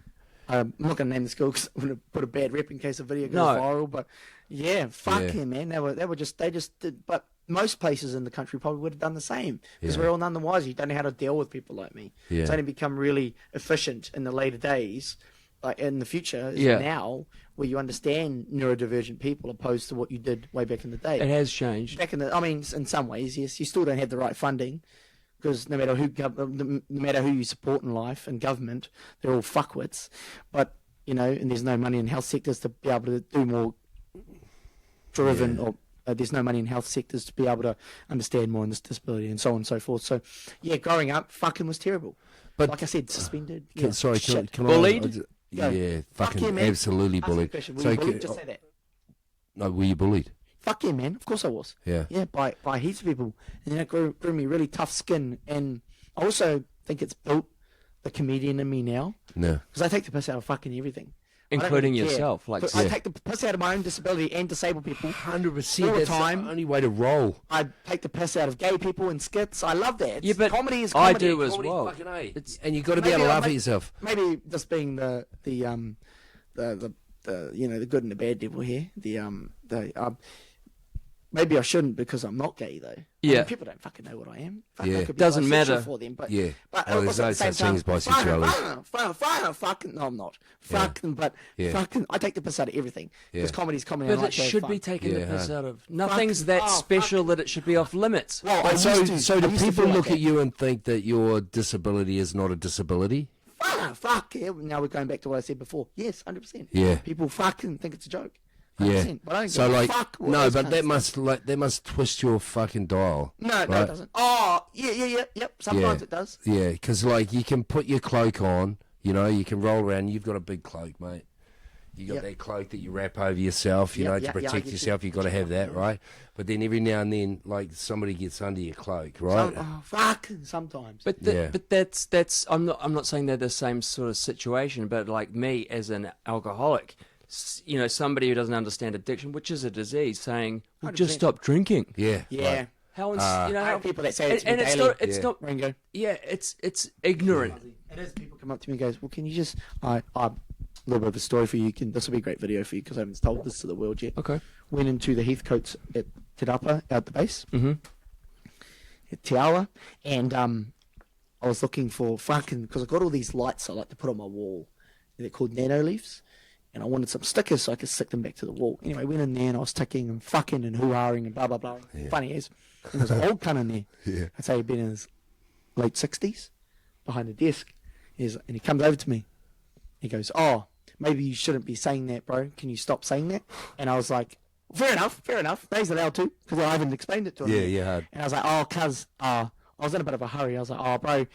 I'm not gonna name the school because I'm gonna put a bad rep in case the video goes No. viral. But yeah, fuck Yeah. him, man. They just did. But most places in the country probably would have done the same because Yeah. we're all none the wiser. You don't know how to deal with people like me. It's Yeah. only become really efficient in the later days, like in the future. Is Yeah. Now where you understand neurodivergent people opposed to what you did way back in the day. It has changed. I mean, in some ways, yes, you still don't have the right funding, because no matter who you support in life and government, they're all fuckwits. But and there's no money in health sectors to be able to do more driven, or there's no money in health sectors to be able to understand more in this disability and so on and so forth. So, yeah, growing up, fucking was terrible. But like I said, suspended. Bullied? Yeah, fucking yeah, man. absolutely bullied. Were you bullied? Just say that. No, were you bullied? Fuck yeah, man. Of course I was. Yeah. Yeah, by heaps of people. And then it grew me really tough skin. And I also think it's built the comedian in me now. No. Because I take the piss out of fucking everything. Including really yourself. I take the piss out of my own disability and disabled people. 100%. All the That's time. the only way to roll. I take the piss out of gay people in skits. I love that. Yeah, but comedy is comedy. I do as Comedy well. fucking A. And you've got to be able to laugh at yourself. Maybe just being the good and the bad devil here. Maybe I shouldn't, because I'm not gay though. Yeah. I mean, people don't fucking know what I am. Yeah. I could be Doesn't bisexual matter. for them, but Yeah. But There's no such thing as bisexuality. Fucking no, I'm not. Fucking, but fucking, I take the piss out of everything, because comedy's comedy. But I like it to have should fun. be taken the Yeah, piss hard. out of. Nothing's that special that it should be off limits. Well, I So used to- do I used to people feel like look that. at you and think that your disability is not a disability? Fuck yeah. Now we're going back to what I said before. Yes, 100%. Yeah. People fucking think it's a joke. Yeah. 100%. But I don't So give a like, fuck what no, those but cunts that must twist your fucking dial. No, it right? doesn't. Oh, yep. Sometimes it does. Yeah, because like you can put your cloak on, you can roll around. You've got a big cloak, mate. You got that cloak that you wrap over yourself, to I protect get yourself. you. You've got to have that, right? But then every now and then, like somebody gets under your cloak, right? Fucking sometimes. But that's I'm not saying they're the same sort of situation, but like me as an alcoholic, somebody who doesn't understand addiction, which is a disease, saying, well, just 100%. stop drinking. Yeah, Yeah. right. How I how have people that say it to me and daily. it's not Ringo. yeah, it's ignorant. It is. People come up to me and goes, well, can you just... a little bit of a story for you. This will be a great video for you, because I haven't told this to the world yet. Okay. Went into the Heathcotes at Te Rapa, out the base. Mm-hmm. At Te Awa. And I was looking for fucking... Because I've got all these lights I like to put on my wall. They're called nano leaves. And I wanted some stickers so I could stick them back to the wall. Anyway, went in there and I was ticking and fucking and hoo-haing and blah, blah, blah. Yeah. Funny as. And there was an old cunt in there. Yeah. I'd say he'd been in his late 60s, behind a desk. And he comes over to me. He goes, oh, maybe you shouldn't be saying that, bro. Can you stop saying that? And I was like, fair enough. No, he's allowed to, because I haven't explained it to him. Yeah, hard. And I was like, oh, cuz, I was in a bit of a hurry. I was like, oh, bro,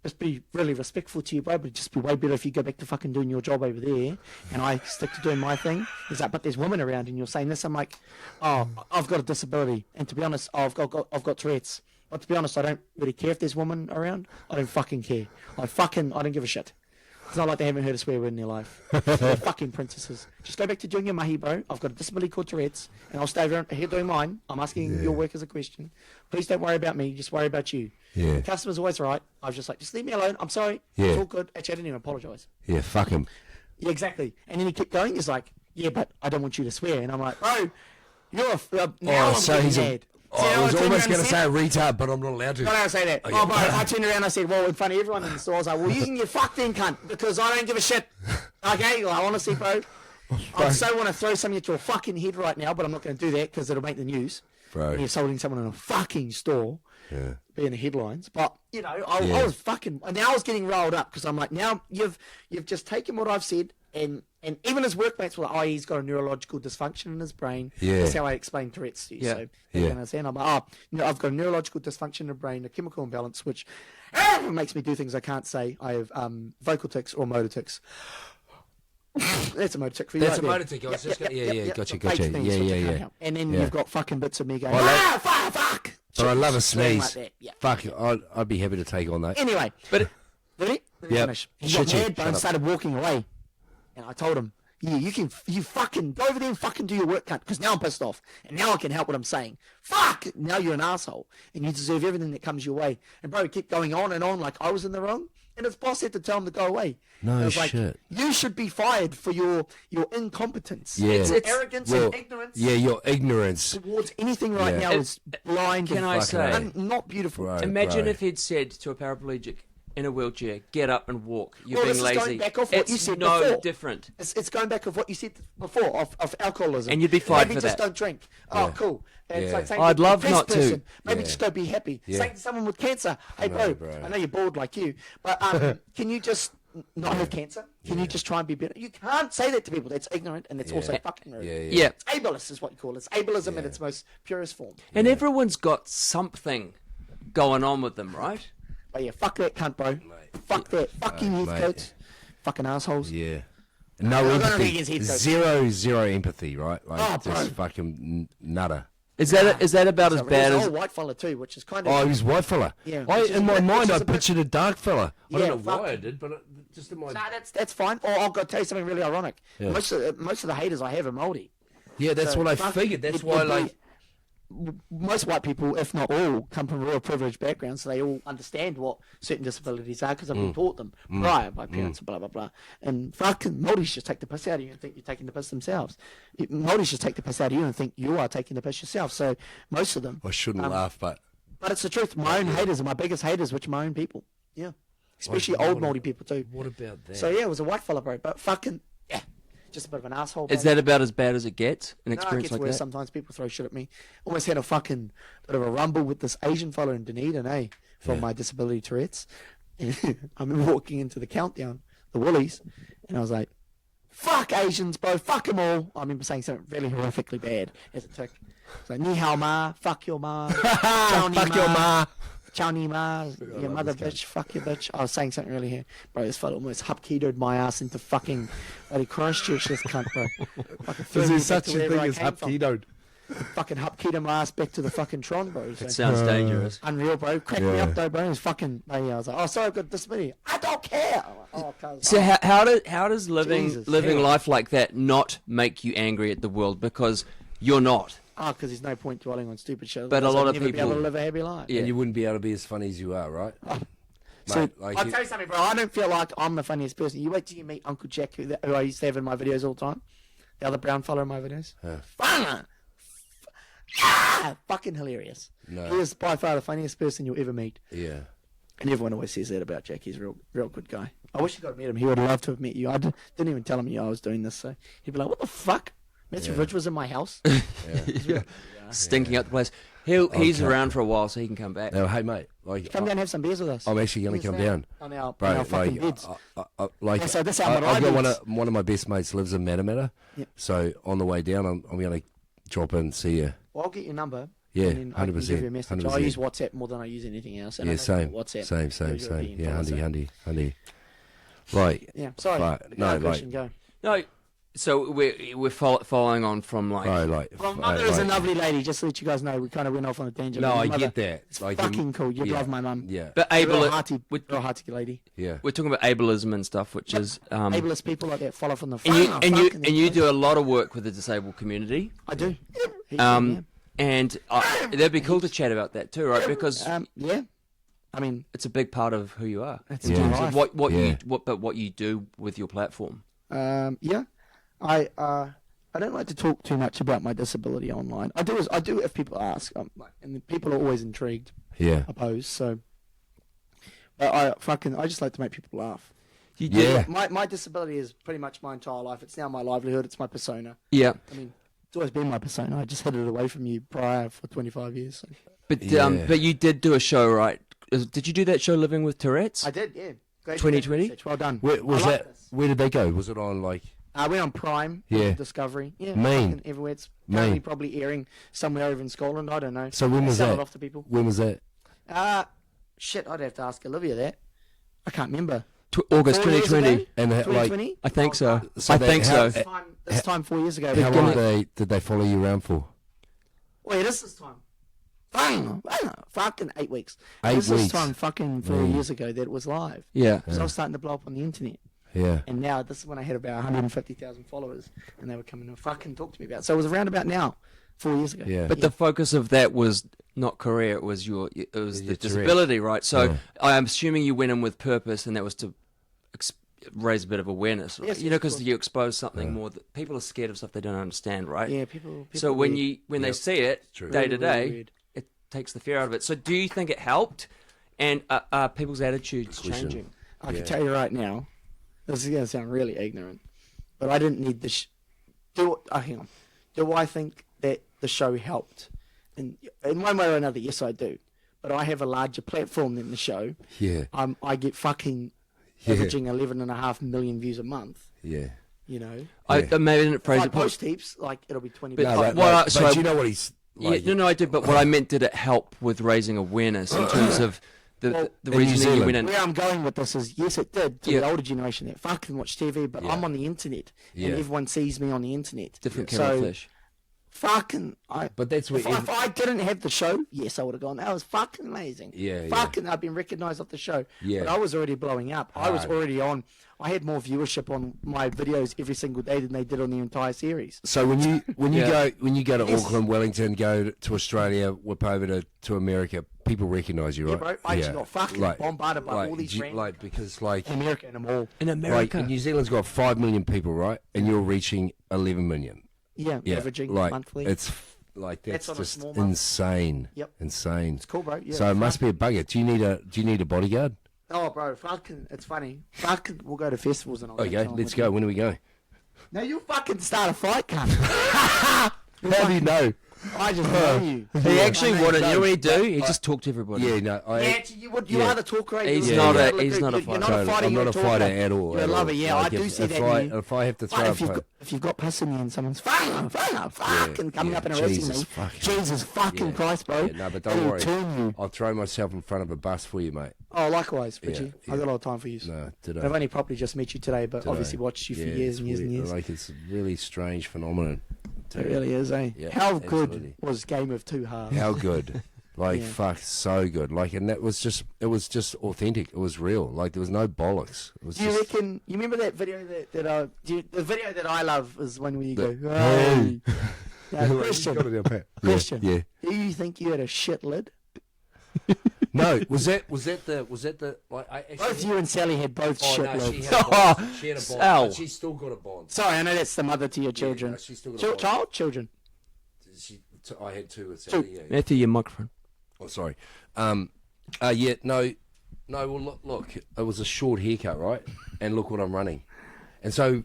just be really respectful to you, bro, but just be way better if you go back to fucking doing your job over there and I stick to doing my thing. He's like, but there's women around and you're saying this. I'm like, oh, I've got a disability. And to be honest, I've got Tourette's. But to be honest, I don't really care if there's women around. I don't fucking care. I don't give a shit. It's not like they haven't heard a swear word in their life. They're fucking princesses. Just go back to doing your mahi, bro. I've got a disability called Tourette's, and I'll stay over here doing mine. I'm asking your work as a question. Please don't worry about me. Just worry about you. Yeah. The customer's always right. I was just like, just leave me alone. I'm sorry. Yeah. It's all good. Actually, I didn't even apologise. Yeah, fuck him. Yeah, exactly. And then he kept going. He's like, yeah, but I don't want you to swear. And I'm like, bro, you're a... now I'm so getting he's mad. I was almost going to say retard, but I'm not allowed to. No, say that. Okay. Oh, bro, I turned around and I said, well, in front of everyone in the store, I was like, well, you can get fucked then, cunt, because I don't give a shit. Okay? Like, honestly, bro, I so want to throw something at your fucking head right now, but I'm not going to do that because it'll make the news. Bro. And you're assaulting someone in a fucking store. Yeah. Be in the headlines. But, I was fucking... Now I was getting riled up because I'm like, now you've just taken what I've said and even his workmates were like, oh, he's got a neurological dysfunction in his brain. Yeah. That's how I explain Tourette's to you. Yeah. So you can understand. I'm like, I've got a neurological dysfunction in the brain, a chemical imbalance, which makes me do things I can't say. I have vocal tics or motor tics. That's a motor tic for you. That's right a there. motor tic. I was just gonna- gotcha. Fake things Yeah, which yeah, I can't yeah. help. And then Yeah. you've got fucking bits of me going, I fuck. But I love a Something sneeze. like that. Yeah. Fuck, I'd be happy to take on that. Anyway, But Let me Yep. finish. He got Shit you. mad, bro, Shut and up. started walking away. And I told him, you fucking go over there and fucking do your work, cunt, because now I'm pissed off. And now I can help what I'm saying. Fuck! Now you're an asshole. And you deserve everything that comes your way. And bro, he kept going on and on like I was in the wrong. And his boss had to tell him to go away. No And it was like, shit. you should be fired for your incompetence. Yeah. It's It's- arrogance Well, and ignorance Yeah, your ignorance. towards anything right Yeah. now is blind Can and I fucking say- not beautiful. Right. imagine right. if he'd said to a paraplegic, in a wheelchair, get up and walk. You're Well, being this is lazy. going back off what it's you said no before. different. It's going back of what you said before of alcoholism. And you'd be fine Maybe for just that. don't drink. Oh, Yeah. cool. And it's Yeah. like saying I'd to love the depressed not to. person, maybe Yeah. just go be happy. Yeah. Saying to someone with cancer, hey know, bro, bro. I know you're bored like you, but can you just not have cancer? Can you just try and be better? You can't say that to people. That's ignorant and it's also fucking rude. Yeah. It's ableist is what you call it. It's ableism in its most purest form. And everyone's got something going on with them, right? But yeah, fuck that cunt, bro. Fuck that. Fuck you, youth mate. coats. Fucking assholes. Yeah. No I'm gonna empathy. read his head coach. Zero empathy, right? Like, Oh, just bro. fucking nutter. Is that about as So, bad he's as? an old white fella too, which is kind of. Oh, he was a white fella. Yeah, I, which is in my a bit- mind, which I is a bit- pictured a dark fella. I Yeah, don't know why fuck. I did, but just in my... Nah, that's fine. Or I'll go tell you something really ironic. Yeah. Most of the haters I have are Māori. Yeah, that's So, what I fuck, figured. That's it why, would be- like... most white people, if not all, come from real privileged backgrounds, so they all understand what certain disabilities are because I've been taught them prior by parents, blah, blah, blah. And fucking Māoris just take the piss out of you and think you're taking the piss themselves. Māoris just take the piss out of you and think you are taking the piss yourself. So most of them. I shouldn't laugh, but... But it's the truth. My own haters are my biggest haters, which are my own people. Yeah. Especially old Māori people too. What about that? So yeah, it was a white fella, bro. But fucking, yeah. Just a bit of an asshole. Is bro. that about as bad as it gets? An No, it experience gets like worse. that? Sometimes people throw shit at me. Almost had a fucking bit of a rumble with this Asian fella in Dunedin, from my disability Tourette's. And I remember walking into the countdown, the Woolies, and I was like, fuck Asians, bro, fuck them all. I remember saying something really horrifically bad as a tick. It's like, ni hao ma, fuck your ma, chow ni Fuck your ma. chow ni ma, your mother bitch, fuck your bitch. I was saying something really here. Bro, this fella almost hupkeyed my ass into fucking bloody Christchurch, this cunt, bro. Fucking threw Is me there back such to a wherever thing I as came from. hupkeyed? Fucking hupkeyed my ass back to the fucking Tron, bro. So. It sounds dangerous. Unreal, bro. Cracked me Yeah. up, though, bro. It was fucking... Yeah, I was like, oh, sorry, I've got a disability. I don't care. I'm like, oh, cuz... So how does living Jesus, living hell. life like that not make you angry at the world because you're not? Oh, because there's no point dwelling on stupid shit. But a Otherwise lot I'd of never be able people- to live a happy life. Yeah. And you wouldn't be able to be as funny as you are, right? So, Mate, like I'll you- tell you something, bro. I don't feel like I'm the funniest person. You wait till you meet Uncle Jack, who I used to have in my videos all the time. The other brown fella in my videos. Fun! Fucking hilarious. No. He is by far the funniest person you'll ever meet. Yeah. And everyone always says that about Jack. He's a real good guy. I wish you got to meet him. He would have loved to have met you. I didn't even tell him I was doing this. So he'd be like, "What the fuck? Matthew Ridge was in my house." Stinking out the place. He's Okay. around for a while, so he can come back. No, hey, mate. Like, Come down and have some beers with us. I'm actually going to come down. on our Bro, fucking like, beds. like Yeah, so that's how I've my got ideas- one of my best mates lives in Matamata. Yep. So on the way down, I'm going to drop in and see you. Well, I'll get your number. Yeah, and then I can 100%, give you a message. I 100%. use WhatsApp more than I use anything else. And I Yeah, know same, WhatsApp. same. You're a European Yeah, fella, so- handy. Right. Yeah, sorry. Right, no, Question, go. No, so we're following on from like. Bro, like, Well, mother is a lovely lady. Just to let you guys know, we kind of went off on a tangent. No, Your I mother get that. is Like, fucking cool. You'd yeah, love my mum. Yeah. But Real hearty lady. Yeah. we're talking about ableism and stuff, which is Ableist people like that follow from the and front. you do a lot of work with the disabled community. I do. And that'd be cool to chat about that too, right? Because Yeah. I mean, it's a big part of who you are. it's Yeah. my life. What you do with your platform. Yeah. I don't like to talk too much about my disability online. I do if people ask, and people are always intrigued. Yeah. I suppose so. But I just like to make people laugh. Yeah. My disability is pretty much my entire life. It's now my livelihood. It's my persona. Yeah. I mean, it's always been my persona. I just hid it away from you prior for 25 years. So. But Yeah. but you did do a show, right? Did you do that show, Living with Tourette's? I did, yeah. Great 2020? research. Well done. Where was I like that? this. Where did they go? Was it on like? I went on Prime. Yeah. Discovery. Yeah. Mean. fucking everywhere. It's currently Mean. probably airing somewhere over in Scotland. I don't know. So when was Sell that? it off to people. When was that? Shit, I'd have to ask Olivia that. I can't remember. August 4 years 2020. ago? And like, 2020? I think so. So I they- think how- so. This time 4 years ago. how long did they follow you around for? Wait, this time. Fucking 8 weeks. 8 This weeks. time fucking 4 years ago that it was live. Yeah. Because I was starting to blow up on the internet. Yeah. And now this is when I had about 150,000 followers, and they were coming to fucking talk to me about it. So it was around about now, 4 years ago. Yeah. But the focus of that was not career; it was the Tourette's. disability, right? So Yeah. I'm assuming you went in with purpose, and that was to raise a bit of awareness, right? Yes, You know, of because course. you expose something more that people are scared of stuff they don't understand, right? Yeah, people So when read. they see it True. day to Really, really day, weird. it takes the fear out of it. So do you think it helped And people's attitudes Question. changing. I can tell you right now, this is going to sound really ignorant, but I didn't need this. Hang on. Do I think that the show helped? In one way or another, yes, I do. But I have a larger platform than the show. Yeah. I get fucking averaging 11.5 million views a month. Yeah. You know, I maybe didn't if phrase I it. post heaps, like it'll be 20. But- No, Well, but sorry. do you know what he's like? Yeah, no, I did. But what I meant, did it help with raising awareness in terms of the in reason New that you went Zealand. in? Where I'm going with this is, yes, it did to Yeah. the older generation that fucking watch TV, but Yeah. I'm on the internet, Yeah. and everyone sees me on the internet. Different So, kettle of fish. Fucking, But that's what. if I didn't have the show, yes, I would have gone. That was fucking amazing. Yeah, Fucking, I've been recognised off the show. Yeah. But I was already blowing up. I was Hard. already on. I had more viewership on my videos every single day than they did on the entire series. So when you Yeah. go to Yes. Auckland, Wellington, go to Australia, whip over to America, people recognise you, Yeah, right? bro. I just got fucking bombarded by all these do you- random- like because like In America and them all. In like America. New Zealand's got 5 million people, right? And you're reaching 11 million. Yeah, Yeah, averaging like monthly. it's like That's that's on a just small month. insane. Yep. Insane. It's cool, bro. Yeah, So it must be a bugger. Do you need a bodyguard? Oh, bro, fucking, it's funny. Fucking, we'll go to festivals and all that. Okay, time let's with go. you. When do we go? Now you fucking start a fight, cunt. How do you know? I just know you. He actually My wouldn't. name's You know what he'd do? I- He'd just talk to everybody. Yeah, no, Yeah, you yeah. are the talker. eh? He's You're not a- a- he's not a You're fighter. not a fighter. I'm You're not a talker. fighter at all. You're a at lover. all. Yeah, Like, I do if- see if that I, in you. if I have to throw But a if you've got piss in you and someone's fucking coming yeah, up and arresting Jesus me, fucking- Jesus fucking yeah, Christ, bro. yeah, no, but don't it'll worry. turn you. I'll throw myself in front of a bus for you, mate. Oh, likewise, Richie. Yeah, I've got a lot of time for you. No, did I've only probably just met you today, but Today. obviously watched you for Yeah, years it's and years and weird. years. Like it's a really strange phenomenon. It really is, eh? Yeah, How good absolutely. was Game of Two Halves? How good. Like Yeah. fuck, so good. Like, and it was just authentic. It was real. Like there was no bollocks. It was Do you just, reckon? You remember that video the video that I love is when we go, The- hey. Now, Got question, it down pat. question. Yeah. Do you think you had a shit lid? No, was that the like I actually, Both you and Sally had both Oh shit no, she lids. had a bond. She had a bond. Sal. But she's still got a bond. Sorry, I know that's the mother to your children. no, she's still got a bond. Child, children. I had two with Sally. Yeah. Matthew, your microphone. Oh, sorry. Yeah, no. Well, look, it was a short haircut, right? And look what I'm running. And so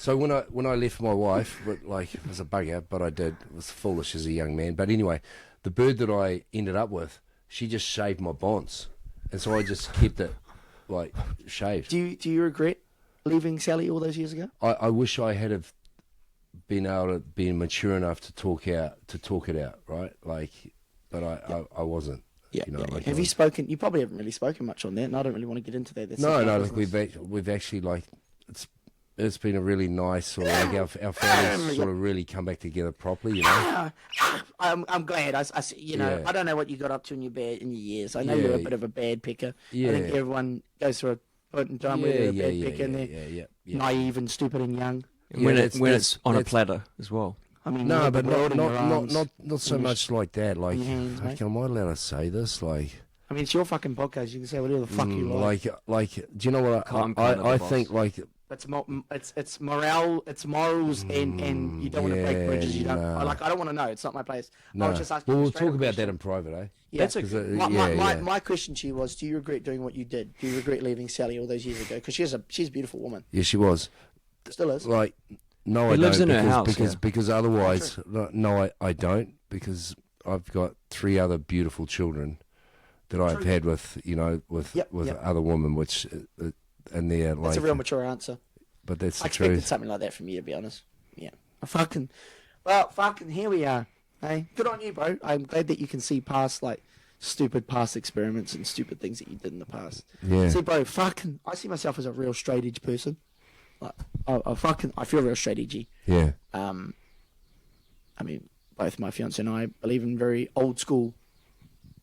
when I left my wife, like it was a bugger, but I did. It was foolish as a young man. But anyway, the bird that I ended up with, she just shaved my bonds, and so I just kept it like shaved. Do you regret leaving Sally all those years ago? I wish I had have been able to be mature enough to talk it out, right? Like, but I wasn't. Yeah. You know, yeah. like Have you spoken? You probably haven't really spoken much on that, and I don't really want to get into that. That's No, not my no. Like business. we've actually like it's been a really nice sort of like our families sort of really come back together properly. You know. I'm glad. I see, you know, Yeah. I don't know what you got up to in your years. I know Yeah. you're a bit of a bad picker. Yeah. I think everyone goes through a point in time where they're a bad picker and they're yeah. naive and stupid and young. When that's- it's on a that's- platter as well. I mean, you No, have but the world in your not arms. so much like that. Like, your hands, mate. am I allowed to say this? Like, I mean, it's your fucking podcast. You can say whatever the fuck you like. like, do you know what I'm kind of I the boss. think? Like, It's morale, it's morals, and you don't want to break yeah, bridges. You don't nah. I don't want to know. It's not my place. I no. was just asking. Well, you we'll straight talk up about question. that in private, eh? Yeah. That's 'Cause, okay. My question to you was: do you regret doing what you did? Do you regret leaving Sally all those years ago? Because she's a beautiful woman, Yeah, she was. still is. Like, no, He I lives don't. in her house, because yeah. because otherwise, no, I don't, because I've got 3 other beautiful children that I've had with with Yep. other women, which and they're like. That's a real mature answer. But that's I the expected truth. something like that from you, to be honest. Yeah. Fucking here we are. Hey, good on you, bro. I'm glad that you can see past stupid past experiments and stupid things that you did in the past. Yeah. See, bro, I see myself as a real straight edge person. Like, I feel real straight edgy. Yeah. I mean, both my fiance and I believe in very old school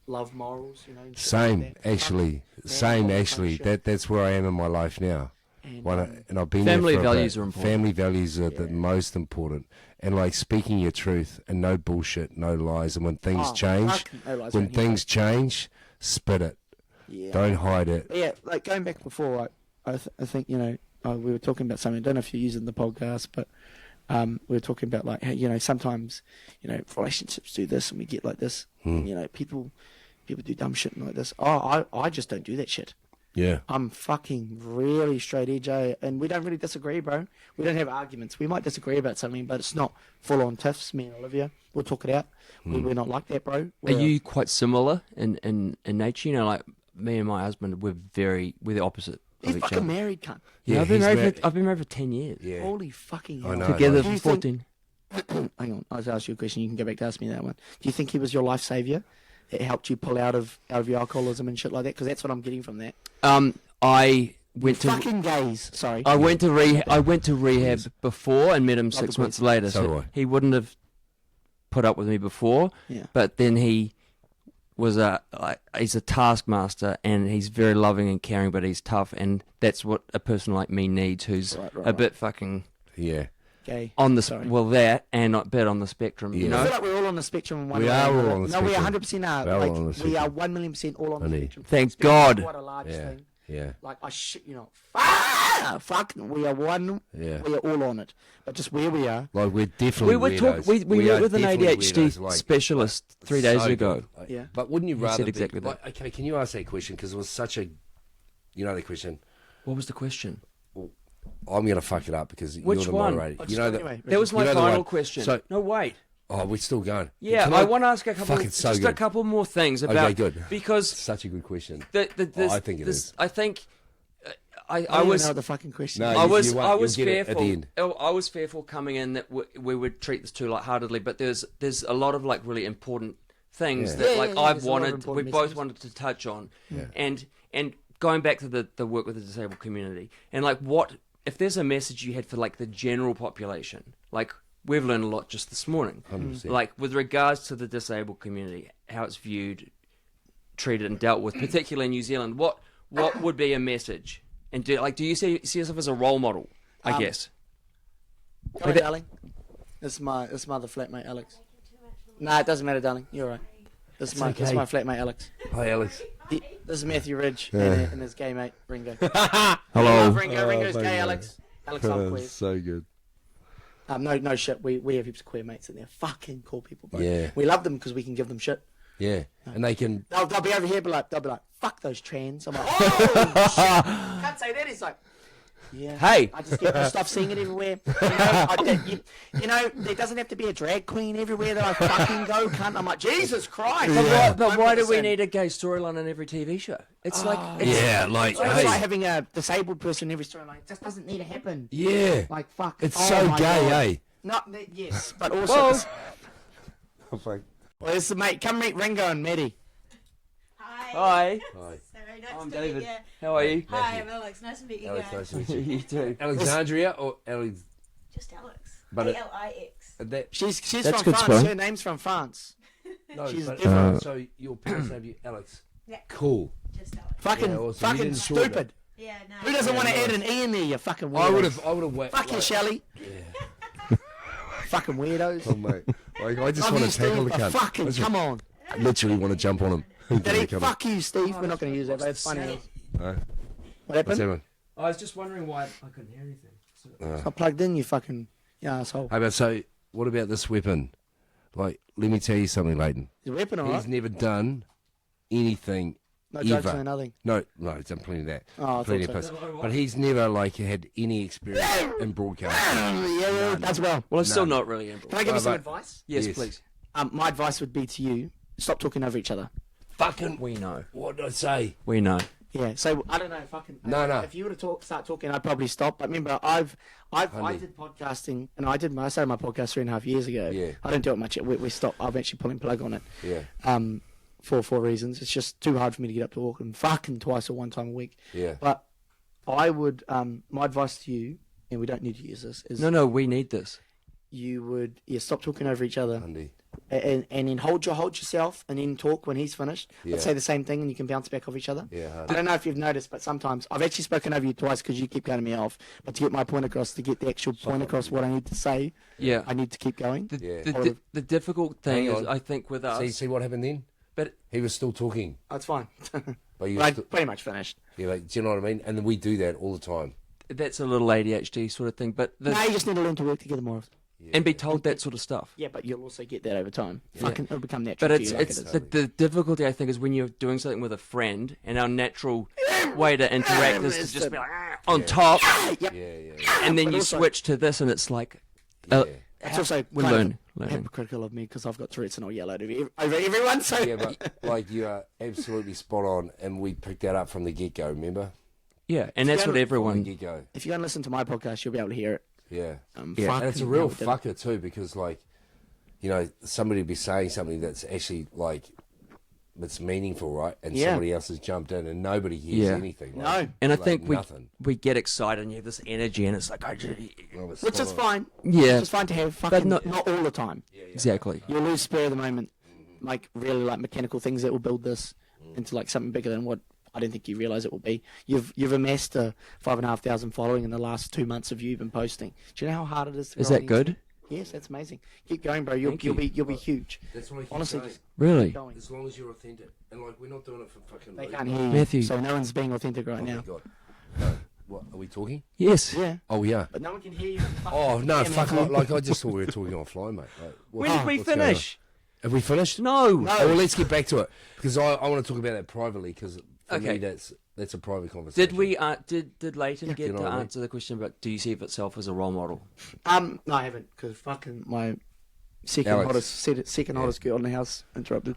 love morals, you know. and shit like Same, that. actually. Fuck, Same, man, all actually. that kind of That's where I am in my life now. shit. And I've been Family there for a values bit. are important. Family values are the most important. And like speaking your truth and no bullshit, no lies. And when things Oh, change, fucking no lies, when mate. things change, spit it. Yeah. Don't hide it. But yeah, like going back before, I think, you know, we were talking about something. I don't know if you're using the podcast, but we were talking about like how, you know, sometimes, you know, relationships do this and we get like this. And, you know, people people do dumb shit like this. Oh, I just don't do that shit. Yeah. I'm fucking really straight edge, and we don't really disagree, bro. We don't have arguments. We might disagree about something, but it's not full on tiffs. Me and Olivia, we'll talk it out. We're not like that, bro. Are you quite similar in nature? You know, like me and my husband, we're the opposite He's of each fucking other. married, cunt. Yeah, he's I've been married for 10 years. Yeah. Holy fucking hell. I know. Together Do for you 14. Hang on, I was asked you a question. You can go back to ask me that one. Do you think he was your life savior? It helped you pull out of your alcoholism and shit like that? Because that's what I'm getting from that. I went to Fucking gays. Sorry. I went to rehab before and met him 6 months later. So do So I. he wouldn't have put up with me before. Yeah. But then he was he's a taskmaster, and he's very loving and caring, but he's tough, and that's what a person like me needs, who's Right. bit fucking Yeah. Gay. on the Sorry. that and a bit on the spectrum. You Yeah. I know. feel like we're all on the spectrum. In one We way are or all another. on the No, we spectrum. 100% are. We are all Like, on the we spectrum. are 1,000,000% all on the Honey. spectrum. Thank Spectrum God. is quite a large Yeah. thing. Yeah. Like, I shit, fuck, we are one. Yeah. We are all on it. But just where we are. Like we're definitely We were weirdos. we We met are with an definitely ADHD weirdos, like, specialist 3 days so ago. good. Yeah. But wouldn't you He rather said be- exactly that. like, okay, can you ask that question? Because it was such a, you know the question. What was the question? I'm going to fuck it up because Which you're the one? moderator. Oh, You know that. anyway, That was my You know the final one- question. so- No, wait. Oh, we're still going. Yeah, Can I want to ask a couple, Fuck, it's so just a good. couple more things about Okay, good. because Such a good question. this, I think it is. I think I I don't was know the fucking question. No, is. I you- was you won't. I was You'll get it at the fearful. end. I was fearful coming in that we would treat this too lightheartedly, but there's a lot of like really important things Yeah. that Yeah, like yeah, yeah, I've there's a lot of wanted, we important both messages. wanted to touch on, Yeah. and going back to the work with the disabled community, and like what if there's a message you had for like the general population, like we've learned a lot just this morning, 100%. like with regards to the disabled community, how it's viewed, treated, and dealt with, particularly in New Zealand. What would be a message? And do you see yourself as a role model? I guess. Come on, darling. This is my other flatmate, Alex. Nah, it doesn't matter, darling. You're all right. This is my flatmate, Alex. Hi, Alex. This is Matthew Ridge and his gay mate, Ringo. Hello. Ringo. Ringo's gay, Alex. Alex, I'm queer. So good. No shit. We have heaps of queer mates in there. Fucking cool people, bro. Yeah. We love them because we can give them shit. Yeah. And they can. They'll be over here, they'll be like, fuck those trans. I'm like, oh, shit. Can't say that. He's like, yeah. Hey. I just get pissed off seeing it everywhere. You know, there doesn't have to be a drag queen everywhere that I fucking go, cunt. I'm like, Jesus Christ. But why do we need a gay storyline in every TV show? It's like Yeah, like, It's like hey. having a disabled person in every storyline. It just doesn't need to happen. Yeah. Like, fuck. It's Oh so my gay, God. eh? Not that, yes, but also. Well- Well, this is mate. Come meet Ringo and Maddie. Hi. Hi, Hi. So nice I'm to David. meet you. How are you? Hi, I'm Alex. Nice to meet you Alex, guys. nice to meet you. You too. Alexandria or Alex? Just Alex. But it- ALIX. That, She's That's from good France. spelling. Her name's from France. no, She's but, different. so your parents named you Alex. Yeah. Cool. Just Alex. Fucking, Yeah, awesome. You fucking didn't shorten it. stupid. Yeah, no. Who doesn't want to nice. add an E in there? You fucking weirdos. I would have whacked. Fuck you, Shelley. Fucking weirdos. Oh mate, like I just Love want you, to tackle Steve, the but cunt. fucking I just come on. literally want to jump on him. Daddy, fuck you, Steve. We're not going to use that, but it's funny. No. What What's happened? happening? I was just wondering why I couldn't hear anything. It's not plugged in, you fucking asshole. Hey, but so what about this weapon? Like, let me tell you something, Leighton. Is the weapon He's alright? never done anything. No jokes, ever. no nothing. No, he's done plenty of that. Oh, I Plenty thought of so. piss. But he's never like had any experience in broadcasting. Yeah, that's well. Well, I'm still No. not really in. Can I give you some but- advice? Yes, Yes. please. My advice would be to you, stop talking over each other. Fucking, We know. what did I say? We know. Yeah, so I don't know, fucking. No. If you were to start talking, I'd probably stop. But remember, I Honey. did podcasting, and I started my podcast 3.5 years ago. Yeah. I don't do it much. We stopped. I'm actually pulling plug on it. Yeah, For reasons. It's just too hard for me to get up to Auckland fucking twice or one time a week. yeah. But I would, my advice to you, and we don't need to use this, is No, we need this. you would stop talking over each other. Andy. And then hold yourself and then talk when he's finished. Yeah. Let's say the same thing and you can bounce back off each other. Yeah, hard. I don't know if you've noticed, but sometimes I've actually spoken over you twice because you keep cutting me off. But to get my point across, to get the actual point across what I need to say, Yeah. I need to keep going. Yeah. The difficult thing Hang is, on. I think, with us. See what happened then? But He was still talking. That's fine. But you But I pretty much finished. yeah, like, do you know what I mean? And then we do that all the time. that's a little ADHD sort of thing. But No, you just need to learn to work together more often. and be told that sort of stuff. Yeah, but you'll also get that over time. Yeah. Fucking, it'll become natural. But to it's you, like it's it is. the difficulty I think is when you're doing something with a friend, and our natural way to interact is to just be like on top, Yep. and then But you also- switch to this, and it's like It's also we kind learn. of hypocritical of me because I've got Tourette's and I'll yell over everyone. So Yeah, but like you are absolutely spot on, and we picked that up from the get go. Remember? Yeah, and that's what From the everyone. get go. if you go and listen to my podcast, you'll be able to hear it. Yeah. Yeah. And it's a fucking real hell, did it. fucker too, because like, you know, somebody would be saying something that's actually like, that's meaningful, right? And Yeah. somebody else has jumped in, and nobody hears Yeah. anything. No. Like, And I like think nothing. we get excited, and you have this energy, and it's like Well, it's Which is spot on. fine. yeah, Which is fine to have. Fucking not- not all the time. exactly. You'll lose spur of the moment, like really like mechanical things that will build this into like something bigger than what I don't think you realise it will be. You've amassed a 5,500 following in the last 2 months of you even posting. Do you know how hard it is to Is grow that on good? YouTube? Yes, that's amazing. Keep going, bro. You'll Thank you. be huge. That's what I keep Honestly, saying. just Really? keep going. As long as you're authentic, and like we're not doing it for fucking. They loot. can't hear you, Matthew. so no one's being authentic right Oh my now. god. No. What are we talking? Yes. Yeah, Oh yeah. but no one can hear you. Oh no, Yeah, fuck! man. Like I just thought we were talking offline, mate. Like, When did we what's going on? finish? Have we finished? No. Oh, well, let's get back to it because I want to talk about that privately because for Okay. me that's a private conversation. Did we? Did Leighton get You know to what I mean? answer the question about do you see itself as a role model? No, I haven't, because fucking my second Alex. hottest girl in the house interrupted.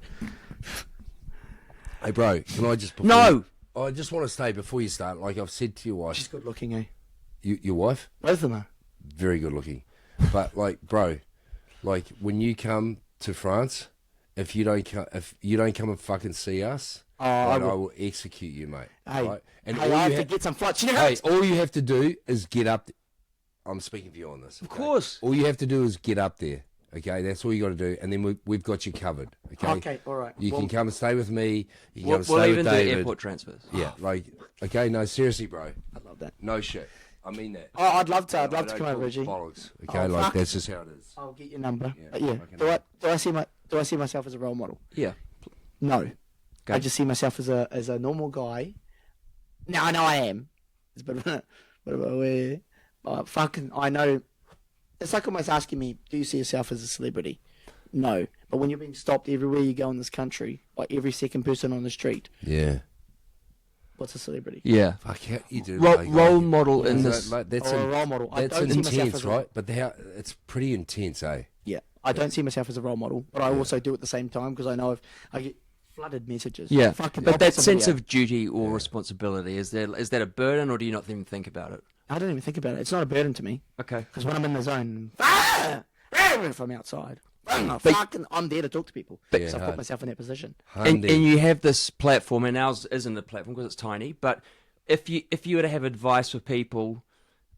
Hey, bro, can I just? No. I just want to say before you start, like I've said to your She's wife, good looking, eh? your wife, Both of them are. very good looking, but like, bro, like when you come to France, if you don't come and fucking see us, Oh, right, I I will. will execute you, mate. Hey, right? And hey, all I have you to ha- get some flights. You know, Hey, all you have to do is get up. I'm speaking for you on this. Of course. All you have to do is get up there. Okay, that's all you got to do, and then we've got you covered. Okay. Okay, all right. You Well, can come and stay with me. You can We'll, come and we'll stay even with do David. airport transfers. Yeah, like okay, no, seriously, bro, I love that. no shit. I mean that. Oh, I'd love to. I'd I love to don't come over, talk Reggie. bollocks. Okay, Oh, like fuck. that's just how it is. I'll get your number. Yeah, But yeah, fucking do I see myself as a role model? Yeah. No. Okay. I just see myself as a normal guy. Now I know I am. It's a bit of a weird. But fucking, I know. It's like almost asking me, do you see yourself as a celebrity? No. But when you're being stopped everywhere you go in this country, by every second person on the street, Yeah. what's a celebrity? Yeah. Fuck, how you do Role model in So, this. like, that's Or a role model. I That's don't see myself intense, as a- right? But it's pretty intense, eh? Yeah. I don't see myself as a role model, but I also do at the same time because I know if I get flooded messages. Yeah. Fucking But that opposite sense video. of duty or responsibility is that a burden, or do you not even think about it? I don't even think about it. It's not a burden to me. Okay. Because when I'm in the zone, if I'm outside, I'm there to talk to people. Yeah, So I've hard. put myself in that position. And you have this platform, and ours isn't a platform because it's tiny. But if you were to have advice for people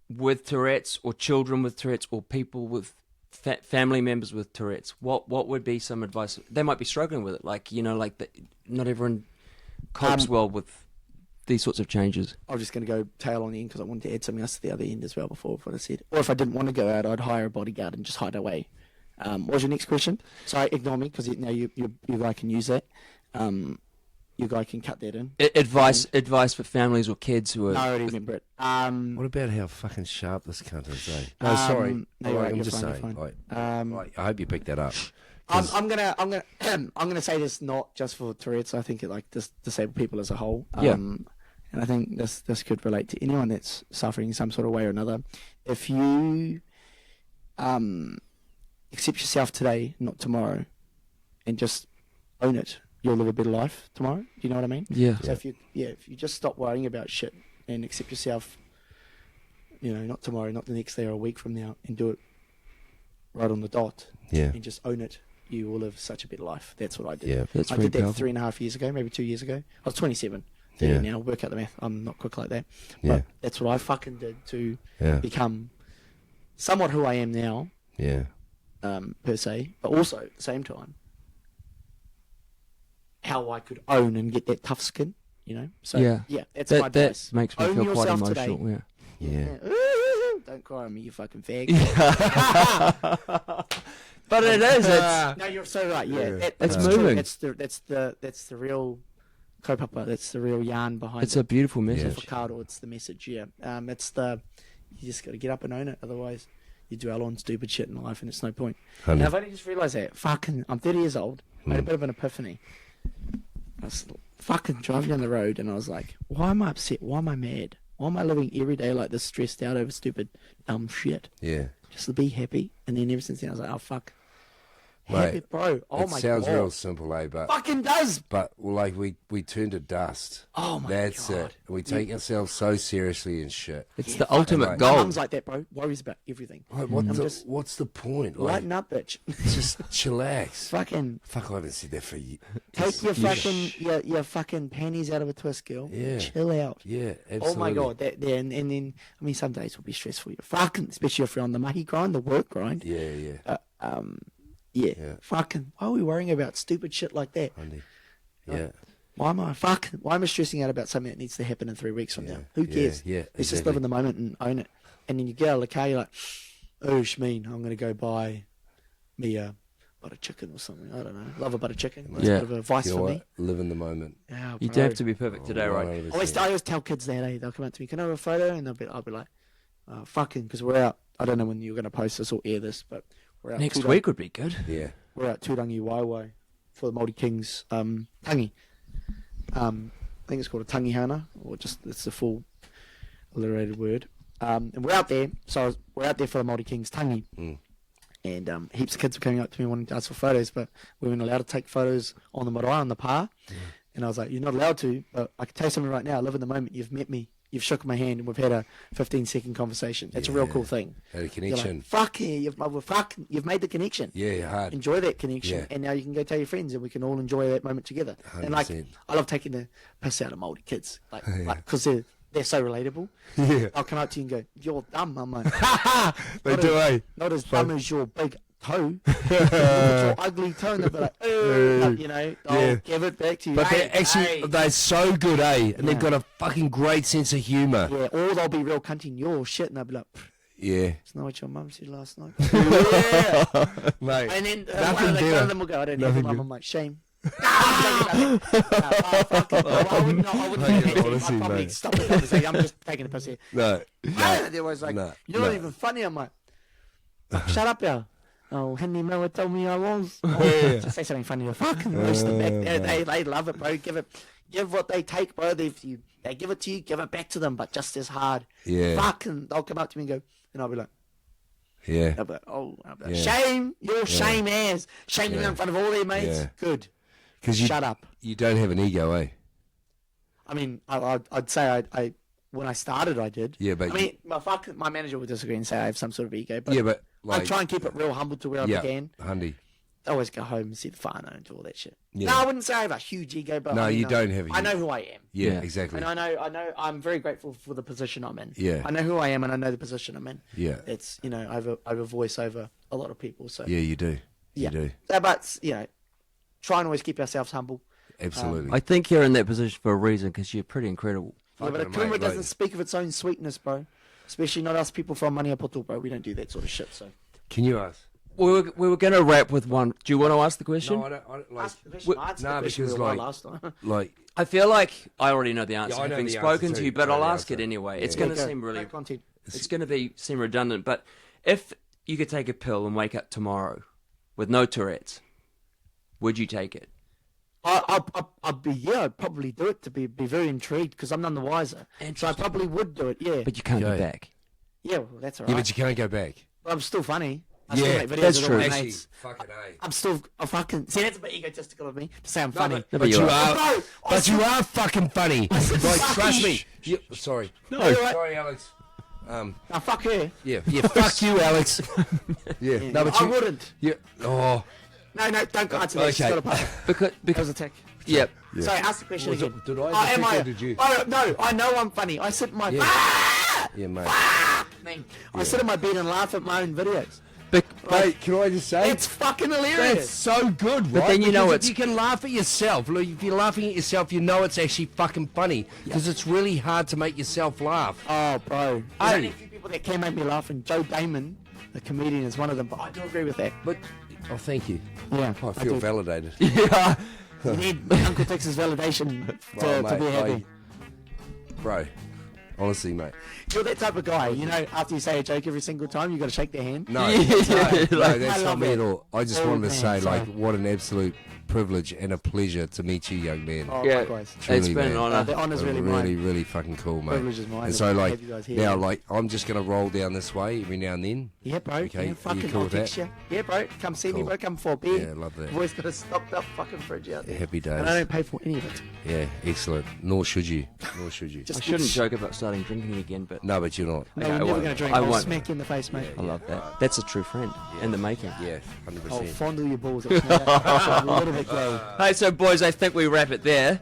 with Tourette's, or children with Tourette's, or people with family members with Tourette's, what would be some advice? They might be struggling with it, like not everyone copes well with these sorts of changes. I was just going to go tail on the end because I wanted to add something else to the other end as well before what I said. Or if I didn't want to go out, I'd hire a bodyguard and just hide away. What was your next question? Sorry, ignore me because you guy can use that. You guy can cut that in. Advice for families or kids who are. No, I already remember it. What about how fucking sharp this cunt is, eh? No, sorry. no, you're right, I'm you're just fine, you're saying. fine. Like, I hope you picked that up. I'm gonna say this not just for Tourette's. I think it like disabled people as a whole. Yeah. And I think this could relate to anyone that's suffering in some sort of way or another. If you accept yourself today, not tomorrow, and just own it, you'll live a better life tomorrow. Do you know what I mean? Yeah. So if you just stop worrying about shit and accept yourself, not tomorrow, not the next day or a week from now, and do it right on the dot, Yeah. and just own it, you will live such a better life. That's what I did. Yeah. That's I very did that powerful. 3.5 years ago, maybe 2 years ago. I was 27. Yeah. Now work out the math. I'm not quick like that. Yeah. But that's what I fucking did to Yeah. become somewhat who I am now, Yeah. per se, but also at the same time, how I could own and get that tough skin, So Yeah. that's my That advice. makes me Own feel quite yourself emotional. today. Yeah. Ooh, don't cry on me, you fucking fag. But it is. It's, No, you're so right. Yeah, Yeah. that's It's true. moving. That's the real kaupapa. That's the real yarn behind it's it. a beautiful It's message. avocado. It's the message. Yeah. You just got to get up and own it. Otherwise, you dwell on stupid shit in life and it's no point. 100. And I've only just realised that. I'm 30 years old. I had a bit of an epiphany. I was fucking driving down the road and I was like, why am I upset? Why am I mad? Why am I living every day like this, stressed out over stupid, dumb shit? Yeah. Just to be happy. And then ever since then, I was like, oh, fuck. Mate, Happy, bro. Oh, it my sounds God. real simple, But Fucking does. well, like we turn to dust. Oh, my That's God. it. We take ourselves so seriously and shit. It's the ultimate mate. My goal. mum's like that, bro. Worries about everything. Like, what's the point? Like, Lighten up, bitch. just chillax. Fucking Fuck, I haven't said that for you. take your fucking your fucking panties out of a twist, girl. Yeah. Chill out. Yeah, absolutely. Oh my God, and then I mean some days will be stressful. Fucking, especially if you're on the mahi grind, the work grind. Yeah. Yeah. Fucking, why are we worrying about stupid shit like that? Andy. Yeah. Why am I stressing out about something that needs to happen in 3 weeks from now? Who Yeah, cares? yeah, Let's just live in the moment and own it. And then you get out of the car, you're like, oh, Shmeen, I'm gonna go buy me a butter chicken or something. I don't know. Love a butter chicken. That's Yeah. a bit of advice You know for what? me. Live in the moment. Yeah, You bro. don't have to be perfect today, right? 100%. I always tell kids that, They'll come up to me, can I have a photo? And I'll be like, fucking, because we're out. I don't know when you're going to post this or air this, but we're out. Next week would be good. Yeah. We're out Turangi Waiwai for the Māori Kings tangi. I think it's called a tangihana, or just, it's the full alliterated word. And we're out there, we're out there for the Māori Kings tangi. Mm. And heaps of kids were coming up to me wanting to ask for photos, but we weren't allowed to take photos on the marae, on the pa. And I was like, you're not allowed to, but I can tell you something right now. Live in the moment. You've met me. You've shook my hand, and we've had a 15-second conversation. That's a real cool thing. Had a You're connection. like, fuck yeah, you've made the connection. Yeah, hard. Enjoy that connection, Yeah. and now you can go tell your friends, and we can all enjoy that moment together. And like, 100%. I love taking the piss out of Māori kids, like, because they're so relatable. Yeah. I'll come up to you and go, "You're dumb." I'm like, They not do, as, eh? Not as dumb as your big toe. Look at your ugly toe, and they'll be like, you know, I'll Yeah. give it back to you. But Hey, they're actually, hey. they're so good, eh? And they've Yeah. got a fucking great sense of humour. Yeah, or they'll be real cunting your shit, and they'll be like, Yeah. "It's not what your mum said last night." Mate. And then Nothing one of better. them will go, "I don't Nothing have mum." better. I'm like, "Shame." I wouldn't Mate, do that. honestly, I'd probably mate. stop the conversation. I'm just taking a piss here. No. They're always like, no, "You're not no. even funny." I'm like, "Shut up, yeah." Oh, Henry Miller told me I was. Yeah. Just say something funny. Fucking roast them back. They love it, bro. Give what they take, bro. They give it to you, give it back to them, but just as hard. Yeah. Fucking, they'll come up to me and go, and I'll be like, Yeah. I'll be like, oh, Yeah. shame, you're shame ass. Shame you Yeah. in front of all their mates. Yeah. Good. Because you, Shut up. you don't have an ego, eh? I mean, I'd say I when I started, I did. Yeah, but I mean, my manager would disagree and say I have some sort of ego, but yeah, but I like, try and keep it real humble to where I yeah, began. Hundy. I always go home and see the whānau and do all that shit. Yeah. No, I wouldn't say I have a huge ego, but No, I mean, you don't have a I know huge- who I am. Yeah, Yeah. exactly. And I know I'm very grateful for the position I'm in. Yeah. I know who I am and I know the position I'm in. Yeah. It's, I have a voice over a lot of people. So Yeah, you do. yeah. You do. But, try and always keep ourselves humble. Absolutely. I think you're in that position for a reason because you're pretty incredible. Yeah, but a Fucking kumara mate, doesn't like- speak of its own sweetness, bro. Especially not us people from Maniapoto, bro. We don't do that sort of shit, so. Can you ask? We were going to wrap with one. Do you want to ask the question? No, I don't like. Ask the question. I answered nah, the question because, real well like- last time. Like, I feel like I already know the answer, I know having the answer spoken to too. you, but I know I'll the ask it answer. anyway. It's Yeah. going to Go. seem really, No content. it's going to seem redundant. But if you could take a pill and wake up tomorrow with no Tourette's, would you take it? I'd probably do it to be very intrigued because I'm none the wiser. So I probably would do it, yeah. But you can't Okay. go back. Yeah, well, that's all yeah, right. but you can't go back. I'm still funny. I Yeah, still make videos that's with true. all my Actually, mates. fucking A. I'm still a fucking... See, that's a bit egotistical of me to say I'm funny. but But you you are. are. Bro, I But you said- are fucking funny. Like, fucking trust me. sh- Sorry. No. You're right. Sorry, Alex. Now, fuck her. Yeah. Fuck you, Alex. Yeah. No, but I you. wouldn't. Yeah. Oh. No, don't answer that. Okay. She's got a part. Because That was a tick. yeah. Sorry, ask the question Was it- again. did I Oh, ask the am question I? or did you? Oh, no, I know I'm funny. I sit in my... Yeah, mate. I sit in my bed and laugh at my own videos. Mate, can I just say? It's fucking That's hilarious. so good, But right? then you know Because it's- if you can laugh at yourself. Look, if you're laughing at yourself, you know it's actually fucking funny. Because it's really hard to make yourself laugh. Oh, bro. Hey. There's only a few people that can make me laugh, and Joe Damon, the comedian, is one of them. But I do agree with that. But oh, thank you. Yeah, I feel do. validated. Yeah. You need Uncle Tex's validation to Well, be mate, happy. bro, Honestly, mate. You're that type of guy, you know, after you say a joke every single time, you got to shake their hand. No, Yeah, no, like- that's I not love me it. at all. I just All wanted to say, fans, like, yeah. what an absolute privilege and a pleasure to meet you, young man. Oh, Yeah. likewise. Truly, It's been an man. honour. The honour's really really, mine. really fucking cool, mate. Privilege is mine. And so, to like, have you guys here. now, like, I'm just gonna roll down this way every now and then. Yeah, bro. Okay, Yeah, you fucking cool I'll with text that? you. Yeah, bro. Come see me, Cool. bro. Come for a beer. Yeah, love that. I've always got a stocked up fucking fridge out there. Happy And I days. don't pay for any of it. Yeah, excellent. Nor should you. Nor should you. Just I shouldn't joke about starting drinking again, but No, but you're not. No, Okay, we're I never won't. going to drink. I I'll won't. smack you in the face, mate. I love that. That's a true friend in the making. Yeah, I'll 100%. fondle your balls. That's a little bit gay. Hey, so boys, I think we wrap it there.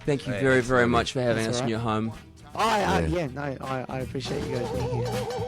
Thank you Hey, very, that's very lovely. much for having That's us in all your home. I appreciate you guys being here.